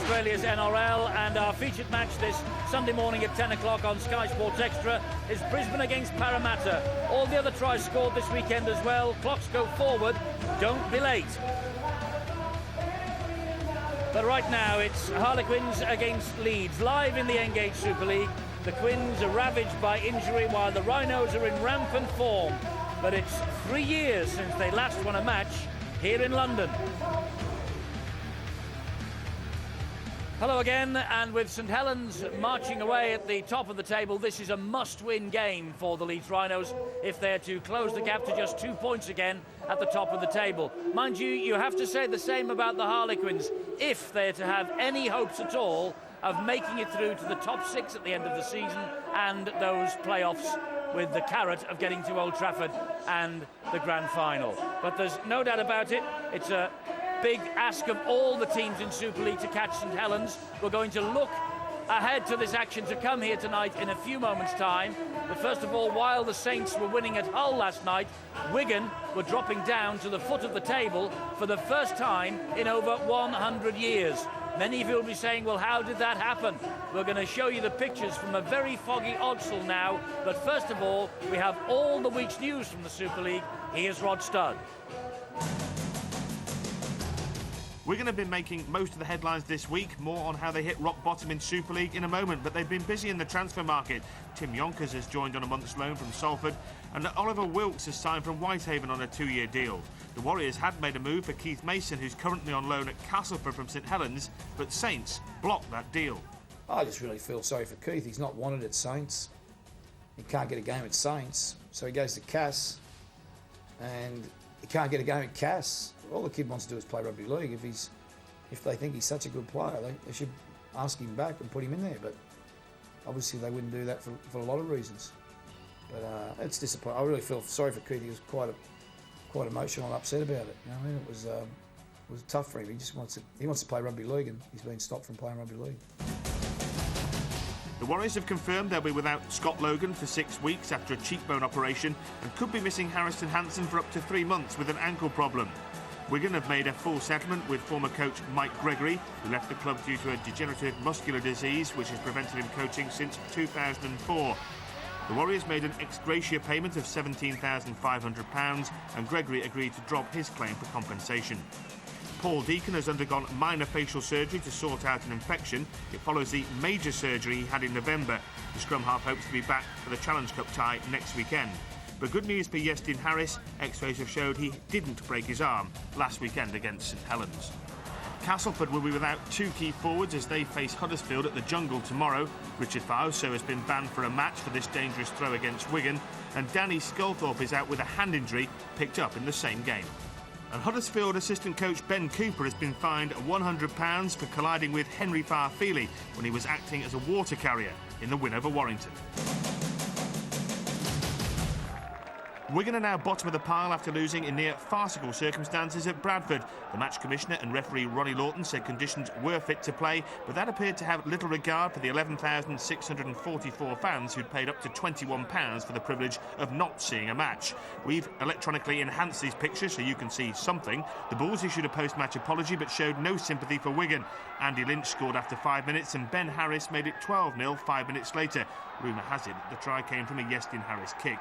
Australia's NRL, and our featured match this Sunday morning at 10 o'clock on Sky Sports Extra is Brisbane against Parramatta. All the other tries scored this weekend as well. Clocks go forward, don't be late. But right now it's Harlequins against Leeds, live in the Engage Super League. The Quins are ravaged by injury while the Rhinos are in rampant form. But it's 3 years since they last won a match here in London. Hello again, and with St Helens marching away at the top of the table, this is a must-win game for the Leeds Rhinos if they're to close the gap to just 2 points again at the top of the table. Mind you, you have to say the same about the Harlequins if they're to have any hopes at all of making it through to the top 6 at the end of the season and those playoffs with the carrot of getting to Old Trafford and the grand final. But there's no doubt about it, it's a big ask of all the teams in Super League to catch St Helens. We're going to look ahead to this action to come here tonight in a few moments' time. But first of all, while the Saints were winning at Hull last night, Wigan were dropping down to the foot of the table for the first time in over 100 years. Many of you will be saying, well, how did that happen? We're going to show you the pictures from a very foggy Odsal now. But first of all, we have all the week's news from the Super League. Here's Rod Studd. Wigan have been making most of the headlines this week. More on how they hit rock bottom in Super League in a moment, but they've been busy in the transfer market. Tim Yonkers has joined on a month's loan from Salford, and Oliver Wilkes has signed from Whitehaven on a 2-year deal. The Warriors had made a move for Keith Mason, who's currently on loan at Castleford from St Helens, but Saints blocked that deal. I just really feel sorry for Keith. He's not wanted at Saints. He can't get a game at Saints, so he goes to Cass, and he can't get a game at Cass. All the kid wants to do is play rugby league. If they think he's such a good player, they should ask him back and put him in there. But obviously they wouldn't do that for a lot of reasons. But it's disappointing. I really feel sorry for Keith. He was quite emotional and upset about it. You know what I mean? It was tough for him. He just wants to play rugby league, and he's been stopped from playing rugby league. The Warriors have confirmed they'll be without Scott Logan for 6 weeks after a cheekbone operation and could be missing Harrison Hansen for up to 3 months with an ankle problem. Wigan have made a full settlement with former coach Mike Gregory, who left the club due to a degenerative muscular disease which has prevented him coaching since 2004. The Warriors made an ex gratia payment of £17,500 and Gregory agreed to drop his claim for compensation. Paul Deacon has undergone minor facial surgery to sort out an infection. It follows the major surgery he had in November. The scrum half hopes to be back for the Challenge Cup tie next weekend. But good news for Iestyn Harris. X-rays have showed he didn't break his arm last weekend against St Helens. Castleford will be without 2 key forwards as they face Huddersfield at the Jungle tomorrow. Richard Fauso has been banned for a match for this dangerous throw against Wigan, and Danny Sculthorpe is out with a hand injury picked up in the same game. And Huddersfield assistant coach Ben Cooper has been fined £100 for colliding with Henry Farfeely when he was acting as a water carrier in the win over Warrington. Wigan are now bottom of the pile after losing in near farcical circumstances at Bradford. The match commissioner and referee Ronnie Lawton said conditions were fit to play, but that appeared to have little regard for the 11,644 fans who'd paid up to £21 for the privilege of not seeing a match. We've electronically enhanced these pictures so you can see something. The Bulls issued a post-match apology but showed no sympathy for Wigan. Andy Lynch scored after 5 minutes and Ben Harris made it 12-0 5 minutes later. Rumour has it that the try came from a Iestyn Harris kick.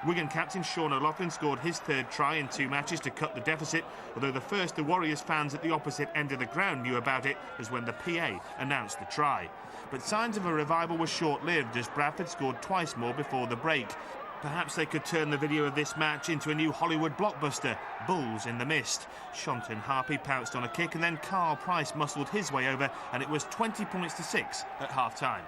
Wigan captain Sean O'Loughlin scored his 3rd try in 2 matches to cut the deficit, although the first the Warriors fans at the opposite end of the ground knew about it was when the PA announced the try. But signs of a revival were short-lived as Bradford scored twice more before the break. Perhaps they could turn the video of this match into a new Hollywood blockbuster, Bulls in the Mist. Shonton Harpy pounced on a kick and then Carl Price muscled his way over and it was 20 points to 6 at half-time.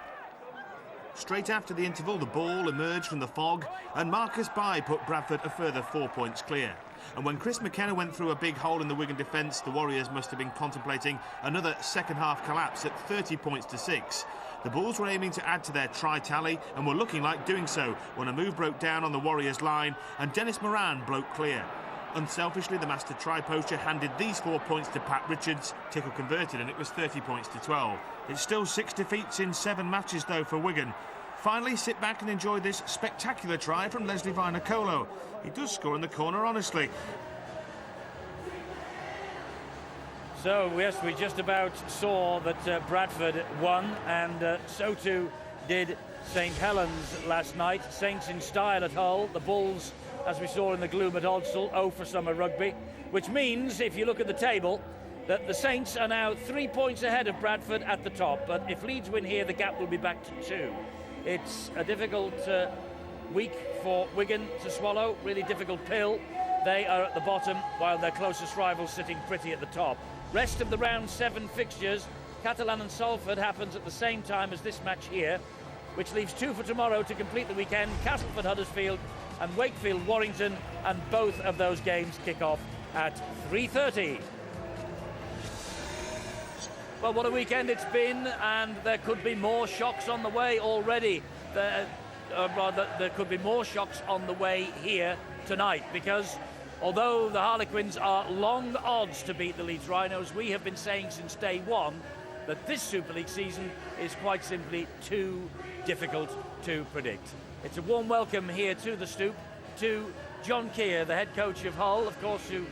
Straight after the interval, the ball emerged from the fog and Marcus Bai put Bradford a further 4 points clear. And when Chris McKenna went through a big hole in the Wigan defence, the Warriors must have been contemplating another second-half collapse at 30 points to 6. The Bulls were aiming to add to their try tally and were looking like doing so when a move broke down on the Warriors' line and Dennis Moran broke clear. Unselfishly, the master try poacher handed these 4 points to Pat Richards. Tickle converted and it was 30 points to 12. It's still 6 defeats in 7 matches though for Wigan. Finally, sit back and enjoy this spectacular try from Leslie Vinacolo. He does score in the corner, honestly. So, yes, we just about saw that Bradford won, and so too did St Helens last night. Saints in style at Hull, the Bulls, as we saw in the gloom at Odsal, 0 for summer rugby, which means, if you look at the table, that the Saints are now 3 points ahead of Bradford at the top, but if Leeds win here, the gap will be back to 2. It's a difficult week for Wigan to swallow, really difficult pill. They are at the bottom, while their closest rivals sitting pretty at the top. Rest of the round 7 fixtures, Catalan and Salford happens at the same time as this match here, which leaves 2 for tomorrow to complete the weekend. Castleford Huddersfield and Wakefield Warrington, and both of those games kick off at 3:30. Well, what a weekend it's been, and there could be more shocks on the way already. There could be more shocks on the way here tonight, because although the Harlequins are long odds to beat the Leeds Rhinos, we have been saying since day one that this Super League season is quite simply too difficult to predict. It's a warm welcome here to the Stoop to John Keir, the head coach of Hull, of course, who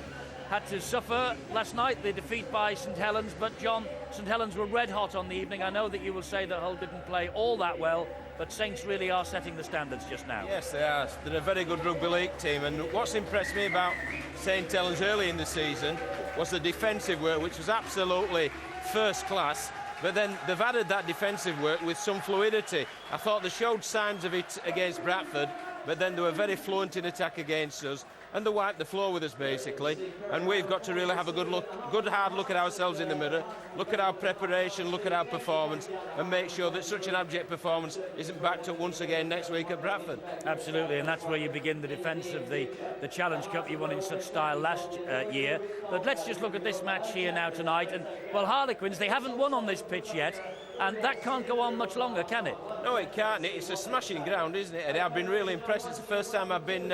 had to suffer last night the defeat by St Helens. But John, St Helens were red hot on the evening. I know that you will say that Hull didn't play all that well, but Saints really are setting the standards just now. Yes, they are. They're a very good rugby league team, and what's impressed me about St Helens early in the season was the defensive work, which was absolutely first class. But then they've added that defensive work with some fluidity. I thought they showed signs of it against Bradford, but then they were very fluent in attack against us, and they wiped the floor with us basically. And we've got to really have a good hard look at ourselves in the mirror, look at our preparation, look at our performance, and make sure that such an abject performance isn't backed up once again next week at Bradford. Absolutely, and that's where you begin the defence of the Challenge Cup you won in such style last year. But let's just look at this match here now tonight. And well, Harlequins, they haven't won on this pitch yet, and that can't go on much longer, can it? No, it can't. It's a smashing ground, isn't it, Eddie? I've been really impressed. It's the first time I've been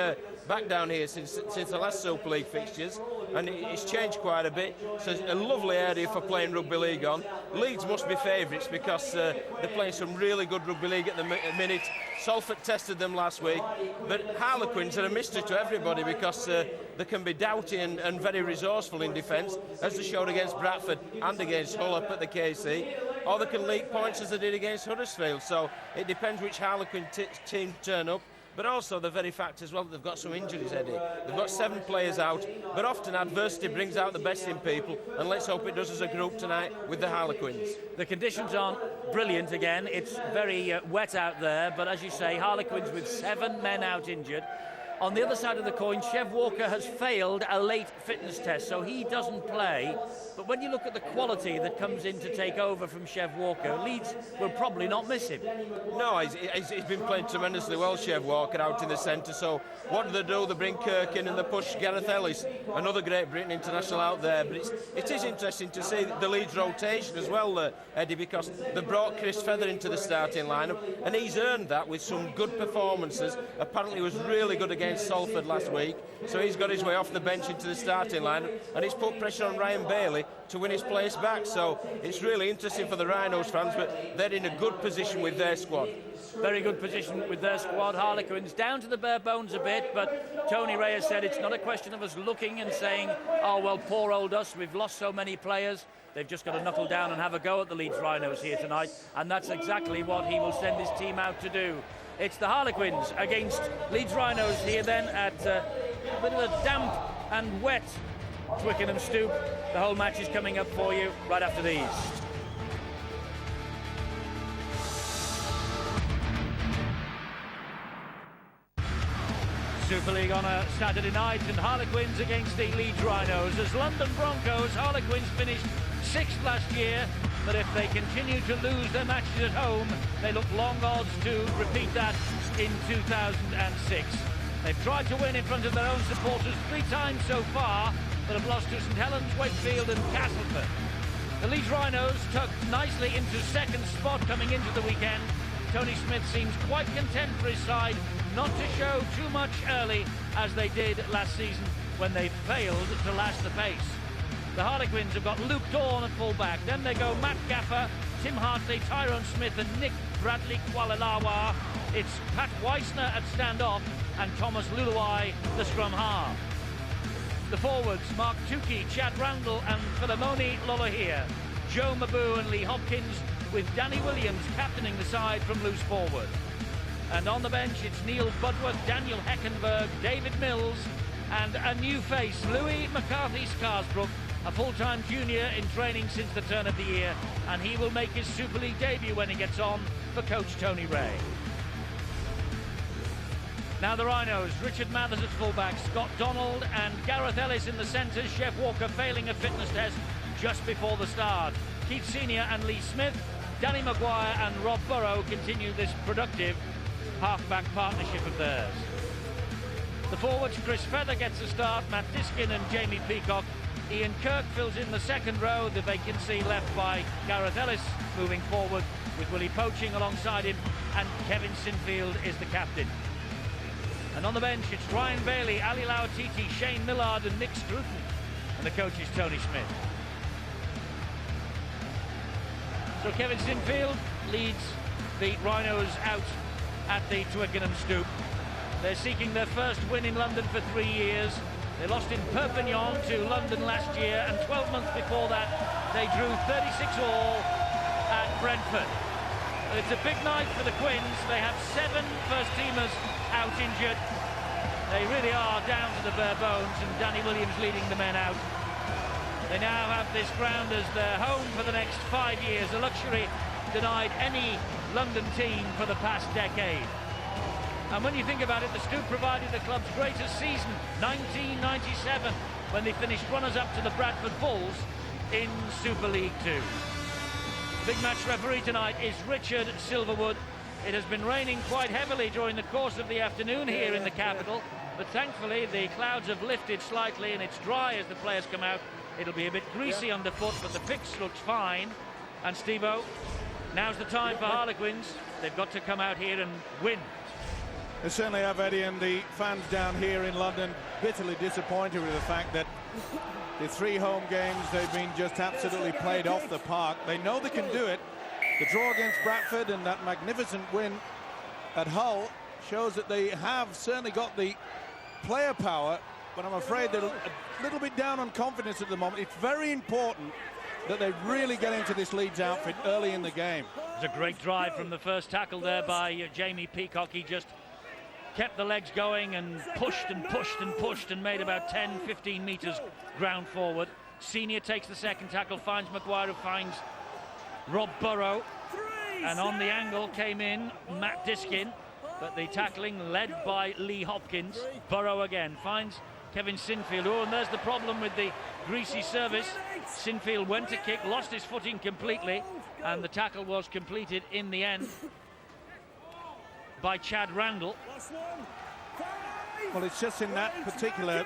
back down here since the last Super League fixtures, and it's changed quite a bit. So it's a lovely area for playing rugby league on. Leeds must be favourites because they're playing some really good rugby league at the minute. Salford tested them last week, but Harlequins are a mystery to everybody because they can be doughty and very resourceful in defence, as they showed against Bradford and against Hull up at the KC, or they can leak points as they did against Huddersfield. So it depends which Harlequin team turn up. But also the very fact as well that they've got some injuries, Eddie. They've got 7 players out, but often adversity brings out the best in people, and let's hope it does as a group tonight with the Harlequins. The conditions aren't brilliant again. It's very wet out there, but as you say, Harlequins with 7 men out injured. On the other side of the coin, Chev Walker has failed a late fitness test, so he doesn't play. But when you look at the quality that comes in to take over from Chev Walker, Leeds will probably not miss him. No, he's been playing tremendously well, Chev Walker, out in the centre. So what do? They bring Kirk in and they push Gareth Ellis, another Great Britain international out there. But it is interesting to see the Leeds rotation as well, Eddie, because they brought Chris Feather into the starting lineup, and he's earned that with some good performances. Apparently he was really good against Salford last week, so he's got his way off the bench into the starting lineup, and he's put pressure on Ryan Bailey to win his place back. So it's really interesting for the Rhinos fans, but they're in a good position with their squad. Very good position with their squad. Harlequins down to the bare bones a bit, but Tony Ray has said it's not a question of us looking and saying, oh well, poor old us, we've lost so many players. They've just got to knuckle down and have a go at the Leeds Rhinos here tonight, and that's exactly what he will send his team out to do. It's the Harlequins against Leeds Rhinos here then at a bit of a damp and wet Twickenham Stoop. The whole match is coming up for you right after these. Super League on a Saturday night, and Harlequins against the Leeds Rhinos. As London Broncos, Harlequins finished 6th last year, but if they continue to lose their matches at home, they look long odds to repeat that in 2006. They've tried to win in front of their own supporters 3 times so far, but have lost to St Helens, Wakefield and Castleford. The Leeds Rhinos tucked nicely into 2nd spot coming into the weekend. Tony Smith seems quite content for his side not to show too much early, as they did last season when they failed to last the pace. The Harlequins have got Luke Dawn at full-back. Then they go Matt Gaffer, Tim Hartley, Tyrone Smith and Nick Bradley Kualalawa. It's Pat Weissner at stand-off and Thomas Luluai, the scrum half. The forwards, Mark Tukey, Chad Randall and Philemoni Lolohea. Joe Mabou and Lee Hopkins, with Danny Williams captaining the side from loose forward. And on the bench, it's Neil Budworth, Daniel Heckenberg, David Mills, and a new face, Louis McCarthy Scarsbrook, a full-time junior in training since the turn of the year, and he will make his Super League debut when he gets on for coach Tony Ray. Now the Rhinos, Richard Mathers at fullback, Scott Donald and Gareth Ellis in the centres, Jeff Walker failing a fitness test just before the start. Keith Senior and Lee Smith, Danny Maguire and Rob Burrow continue this productive half-back partnership of theirs. The forwards, Chris Feather gets a start, Matt Diskin and Jamie Peacock. Ian Kirk fills in the second row, the vacancy left by Gareth Ellis moving forward with Willie Poaching alongside him, and Kevin Sinfield is the captain. And on the bench, it's Ryan Bailey, Ali Lauatiti, Shane Millard and Nick Scruton. And the coach is Tony Smith. So Kevin Sinfield leads the Rhinos out at the Twickenham Stoop. They're seeking their first win in London for 3 years. They lost in Perpignan to London last year, and 12 months before that, they drew 36-all at Brentford. It's a big night for the Quins. They have 7 first-teamers out injured. They really are down to the bare bones, and Danny Williams leading the men out. They now have this ground as their home for the next 5 years, a luxury denied any London team for the past decade. And when you think about it, the Stoop provided the club's greatest season, 1997, when they finished runners-up to the Bradford Bulls in Super League 2. The big match referee tonight is Richard Silverwood. It has been raining quite heavily during the course of the afternoon here in the capital, but thankfully the clouds have lifted slightly and it's dry as the players come out. It'll be a bit greasy underfoot, but the pitch looks fine. And Steve-O, now's the time for Harlequins. They've got to come out here and win. They certainly have, Eddie, and the fans down here in London bitterly disappointed with the fact that the 3 home games they've been just absolutely played off the park. They know they can do it. The draw against Bradford and that magnificent win at Hull shows that they have certainly got the player power, but I'm afraid they're a little bit down on confidence at the moment. It's very important that they really get into this Leeds outfit early in the game. It's a great drive from the first tackle there by Jamie Peacock. He just kept the legs going and pushed and pushed and pushed and made about 10-15 metres ground forward. Senior takes the second tackle, finds Maguire, who finds Rob Burrow, and on the angle came in Matt Diskin, but the tackling led by Lee Hopkins. Burrow again finds Kevin Sinfield. Oh, and there's the problem with the greasy service. Sinfield went to kick, lost his footing completely, and the tackle was completed in the end by Chad Randall. Well, it's just in that particular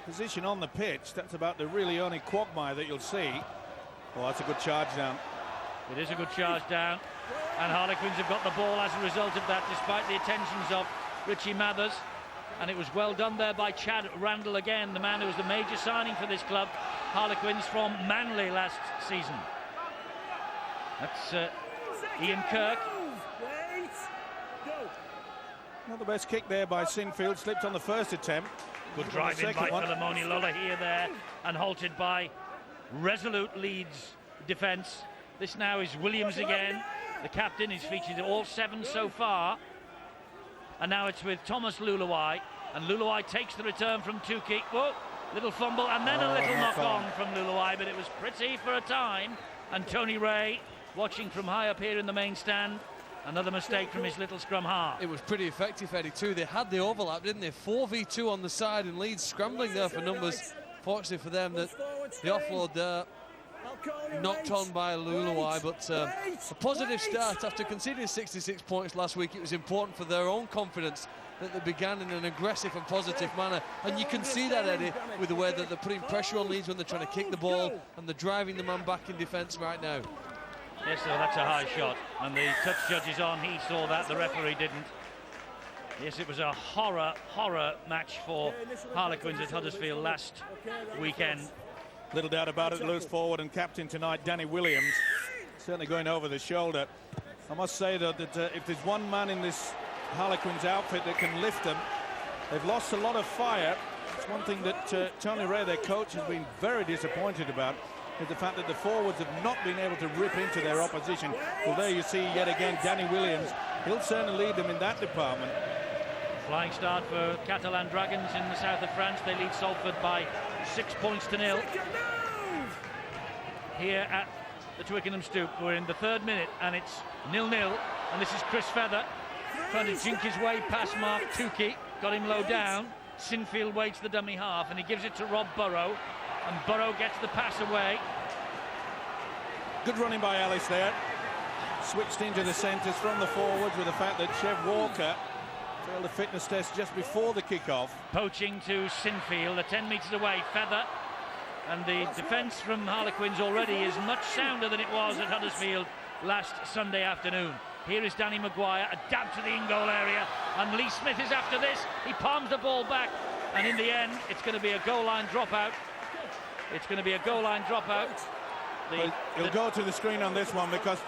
position on the pitch, that's about the really only quagmire that you'll see. Well, that's a good charge down. It is a good charge down, and Harlequins have got the ball as a result of that, despite the attentions of Richie Mathers. And it was well done there by Chad Randall again, the man who was the major signing for this club, Harlequins, from Manly last season. That's Ian Kirk. Not the best kick there by Sinfield, slipped on the first attempt. Good drive in by Philemoni Lolohea there, and halted by resolute Leeds defence. This now is Williams again. The captain is featured in all 7 so far. And now it's with Thomas Luluai, and Luluai takes the return from Tukey. Whoa, little fumble, and then a little knock-on from Luluai, but it was pretty for a time. And Tony Ray, watching from high up here in the main stand, another mistake from his little scrum half. It was pretty effective, Eddie, too. They had the overlap, didn't they? 4v2 on the side, and Leeds scrambling there for numbers. Fortunately for them, that the offload there knocked on by Luluai, but a positive start after conceding 66 points last week. It was important for their own confidence that they began in an aggressive and positive manner, and you can see that, Eddie, with the way that they're putting pressure on Leeds when they're trying to kick the ball, and they're driving the man back in defence right now. Yes, so that's a high shot, and the touch judge is on. He saw that, the referee didn't. Yes, it was a horror match for Harlequins at Huddersfield last weekend. Little doubt about it, loose forward and captain tonight, Danny Williams, certainly going over the shoulder. I must say, though, that if there's one man in this Harlequins outfit that can lift them, they've lost a lot of fire. one thing that Tony Ray, their coach, has been very disappointed about, is the fact that the forwards have not been able to rip into their opposition. Well, there you see yet again Danny Williams. He'll certainly lead them in that department. Flying start for Catalan Dragons in the south of France. They lead Salford by 6 points to 0. Here at the Twickenham Stoop, we're in the 3rd minute and it's 0-0. And this is Chris Feather trying to jink his way past Mark Tukey. Got him low down. Sinfield waits the dummy half and he gives it to Rob Burrow. And Burrow gets the pass away. Good running by Ellis there. Switched into the centres from the forwards with the fact that Chev Walker failed a fitness test just before the kick-off. Poaching to Sinfield, they're 10 metres away. Feather. And the defence from Harlequins already is much sounder than it was at Huddersfield last Sunday afternoon. Here is Danny Maguire, a dab to the in-goal area, and Lee Smith is after this. He palms the ball back, and in the end, it's going to be a goal line dropout. It's going to be a goal line dropout. He'll go to the screen on this one because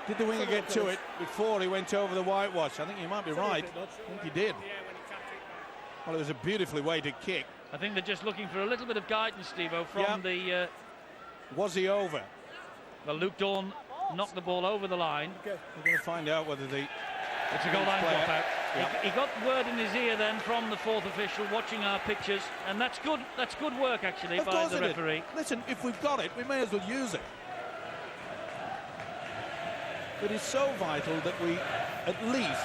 did the winger get to it before he went over the whitewash? I think you might be right. I think he did. Well, it was a beautifully weighted kick. I think they're just looking for a little bit of guidance, Steve-O, from the... Was he over? Well, Luke Dawn knocked the ball over the line. We're going to find out whether the... It's a goal line dropout. Yep. He got word in his ear then from the 4th official watching our pictures, and that's good. That's good work actually by the referee. Listen, if we've got it, we may as well use it. It is so vital that we at least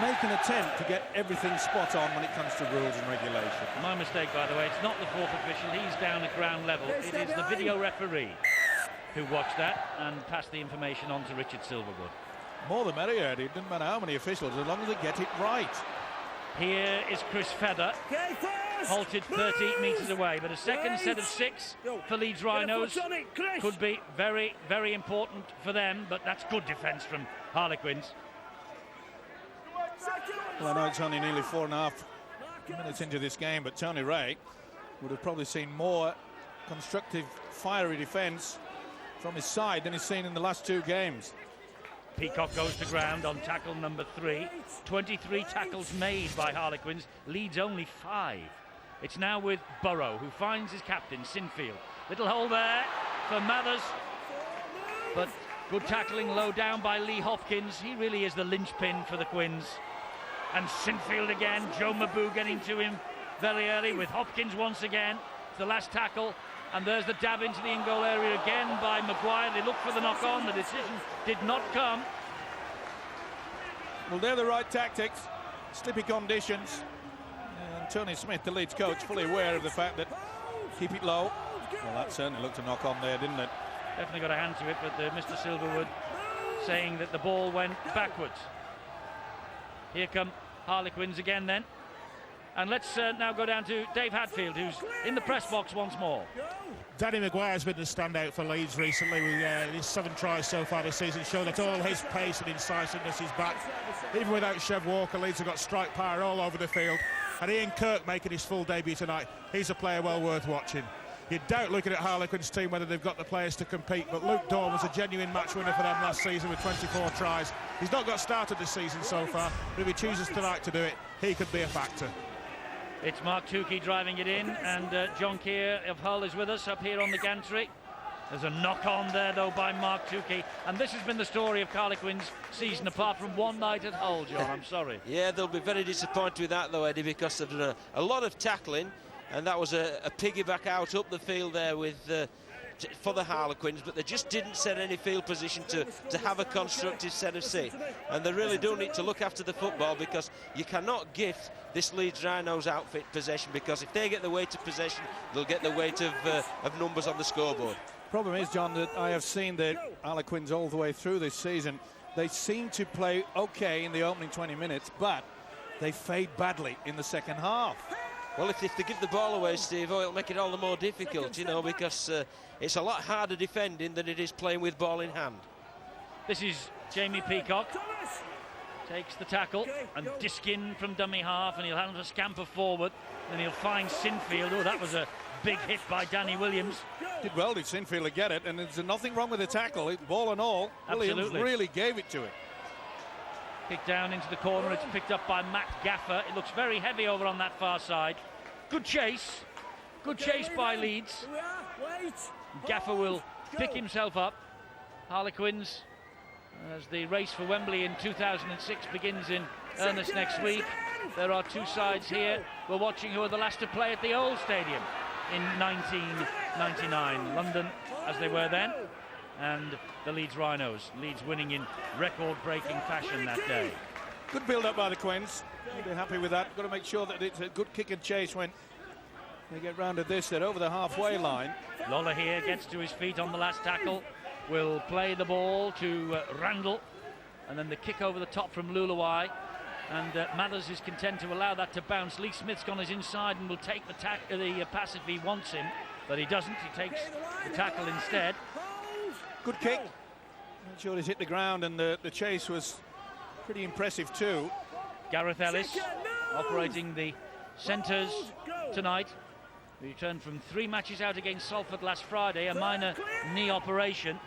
make an attempt to get everything spot on when it comes to rules and regulation. My mistake, by the way. It's not the 4th official. He's down at ground level. It is the video referee who watched that and passed the information on to Richard Silverwood. More the merrier. It doesn't matter how many officials, as long as they get it right. Here is Chris Feather, halted 30 metres away, but a second set of 6 for Leeds Rhinos could be very, very important for them, but that's good defence from Harlequins. Well, I know it's only nearly 4.5 minutes into this game, but Tony Ray would have probably seen more constructive, fiery defence from his side than he's seen in the last 2 games. Peacock goes to ground on tackle number 3. 23 tackles made by Harlequins, Leeds only 5. It's now with Burrow, who finds his captain, Sinfield. Little hole there for Mathers, but good tackling low down by Lee Hopkins. He really is the linchpin for the Quins. And Sinfield again, Joe Mabu getting to him very early with Hopkins once again. The last tackle, and there's the dab into the in-goal area again by Maguire. They looked for the knock-on, the decision did not come. Well, they're the right tactics, slippy conditions. And Tony Smith, the Leeds coach, fully aware of the fact that keep it low. Well, that certainly looked a knock-on there, didn't it? Definitely got a hand to it, but Mr. Silverwood saying that the ball went backwards. Here come Harlequins again then. And let's now go down to Dave Hadfield, who's in the press box once more. Danny Maguire's been the standout for Leeds recently with his 7 tries so far this season, show that all his pace and incisiveness is back. Even without Chev Walker, Leeds have got strike power all over the field. And Ian Kirk making his full debut tonight. He's a player well worth watching. You doubt looking at Harlequins' team whether they've got the players to compete, but Luke Dawn was a genuine match winner for them last season with 24 tries. He's not got started this season so far, but if he chooses tonight to do it, he could be a factor. It's Mark Tukey driving it in, and John Keir of Hull is with us up here on the gantry. There's a knock-on there, though, by Mark Tukey. And this has been the story of Harlequins' season, apart from one night at Hull, John. I'm sorry. Yeah, they'll be very disappointed with that, though, Eddie, because they've done a lot of tackling, and that was a piggyback out up the field there with for the Harlequins, but they just didn't set any field position to have a constructive set of 6. And they really do need to look after the football, because you cannot gift this Leeds Rhinos outfit possession, because if they get the weight of possession, they'll get the weight of numbers on the scoreboard. Problem is, John, that I have seen the Harlequins all the way through this season. They seem to play okay in the opening 20 minutes, but they fade badly in the second half. Well, if they give the ball away, Steve, it'll make it all the more difficult, you know, because it's a lot harder defending than it is playing with ball in hand. This is Jamie Peacock. Takes the tackle and Diskin from dummy half, and he'll have to scamper forward. Then he'll find Sinfield. Oh, that was a big hit by Danny Williams. Did well, did Sinfield to get it, and there's nothing wrong with the tackle. Ball and all, Williams really gave it to him. Kicked down into the corner. It's picked up by Matt Gaffer. It looks very heavy over on that far side. Good chase by Leeds. Gaffer will pick himself up. Harlequins, as the race for Wembley in 2006 begins in earnest next week. There are two sides here we're watching who are the last to play at the old stadium in 1999. London, as they were then, and the Leeds Rhinos. Leeds winning in record-breaking fashion that day. Good build-up by the Quins. I'll be happy with that. Got to make sure that it's a good kick and chase when they get round to this. They're over the halfway line. Lola here gets to his feet on the last tackle. Will play the ball to Randall, and then the kick over the top from Luluai. And Mathers is content to allow that to bounce. Lee Smith's gone his inside and will take the pass if he wants him, but he doesn't. He takes the tackle instead. Good kick. Not sure he's hit the ground, and the chase was pretty impressive too. Gareth Ellis operating the centres tonight. He returned from 3 matches out against Salford last Friday, a minor knee operation.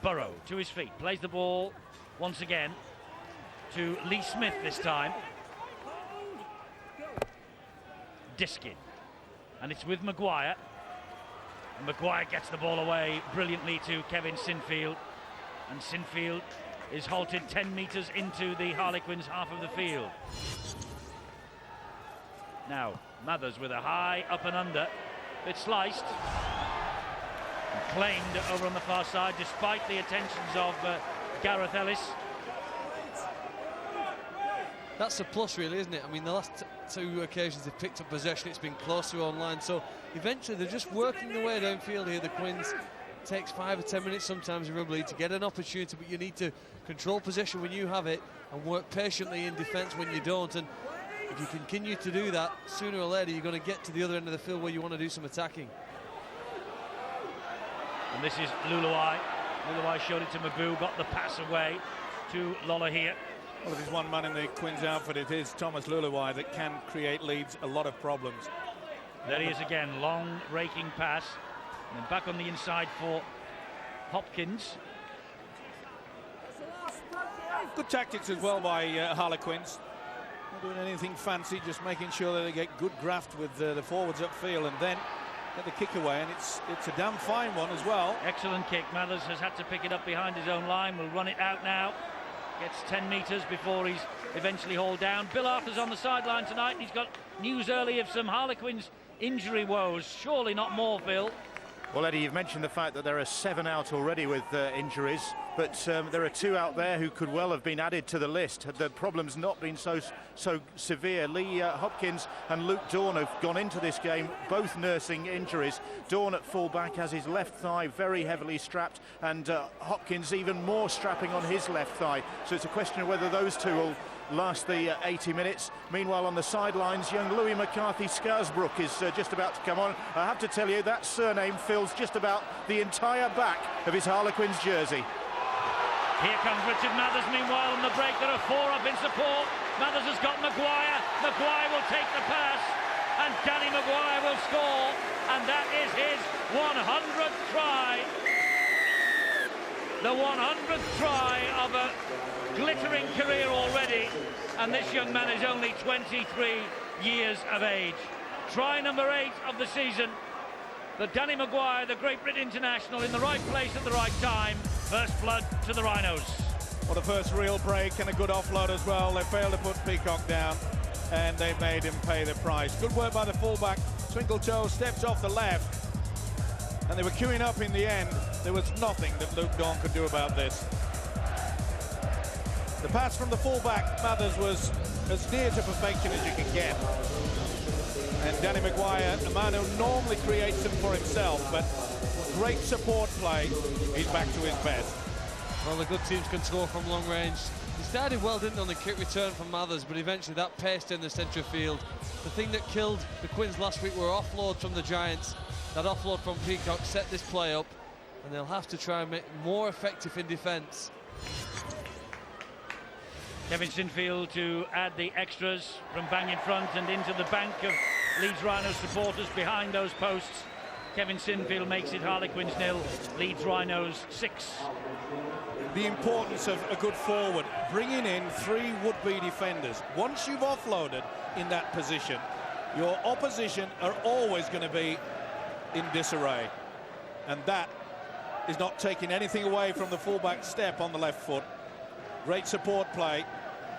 Burrow to his feet, plays the ball once again to Lee Smith this time. Diskin, and it's with Maguire. Maguire gets the ball away brilliantly to Kevin Sinfield, and Sinfield is halted 10 metres into the Harlequins' half of the field. Now Mathers with a high up and under, bit sliced, and claimed over on the far side despite the attentions of Gareth Ellis. That's a plus, really, isn't it? I mean, the last 2 occasions they've picked up possession, it's been close to own line, so eventually they're just working their way downfield here. The Quins. It takes 5 or 10 minutes sometimes in rugby league to get an opportunity, but you need to control possession when you have it and work patiently in defence when you don't. And if you continue to do that, sooner or later you're going to get to the other end of the field where you want to do some attacking. And this is Luluai. Luluai showed it to Mabu, got the pass away to Lola here. Well, if there's one man in the Quins outfit, it is Thomas Luluai that can create Leeds a lot of problems. There he is again, long raking pass, and then back on the inside for Hopkins. Good tactics as well by Harlequins. Not doing anything fancy, just making sure that they get good graft with the forwards upfield and then get the kick away, and it's a damn fine one as well. Excellent kick. Mathers has had to pick it up behind his own line. Will run it out now. Gets 10 metres before he's eventually hauled down. Bill Arthur's on the sideline tonight, and he's got news early of some Harlequins injury woes. Surely not more, Phil. Well, Eddie, you've mentioned the fact that there are 7 out already with injuries, but there are 2 out there who could well have been added to the list had the problems not been so severe. Lee Hopkins and Luke Dawn have gone into this game both nursing injuries. Dawn at full-back has his left thigh very heavily strapped, and Hopkins even more strapping on his left thigh. So it's a question of whether those 2 will last the 80 minutes. Meanwhile, on the sidelines, young Louis McCarthy Scarsbrook is just about to come on. I have to tell you, that surname fills just about the entire back of his Harlequins jersey. Here comes Richard Mathers. Meanwhile, on the break, there are 4 up in support. Mathers has got Maguire. Maguire will take the pass, and Danny Maguire will score, and that is his 100th try. The 100th try of a glittering career already, and this young man is only 23 years of age. Try number 8 of the season. The Danny Maguire, the Great Britain international, in the right place at the right time. First blood to the Rhinos. Well, the first real break and a good offload as well. They failed to put Peacock down, and they made him pay the price. Good work by the fullback. Twinkletoe steps off the left, and they were queuing up in the end. There was nothing that Luke Dawn could do about this. The pass from the fullback, Mathers, was as near to perfection as you can get. And Danny Maguire, a man who normally creates them for himself, but great support play, he's back to his best. Well, the good teams can score from long range. He started well, didn't he, on the kick return from Mathers, but eventually that paced in the centre field. The thing that killed the Quins last week were offloads from the Giants. That offload from Peacock set this play up, and they'll have to try and make it more effective in defence. Kevin Sinfield to add the extras from bang in front and into the bank of Leeds Rhinos supporters behind those posts. Kevin Sinfield makes it Harlequins 0, Leeds Rhinos 6. The importance of a good forward, bringing in 3 would-be defenders. Once you've offloaded in that position, your opposition are always going to be in disarray. And that is not taking anything away from the fullback step on the left foot. Great support play.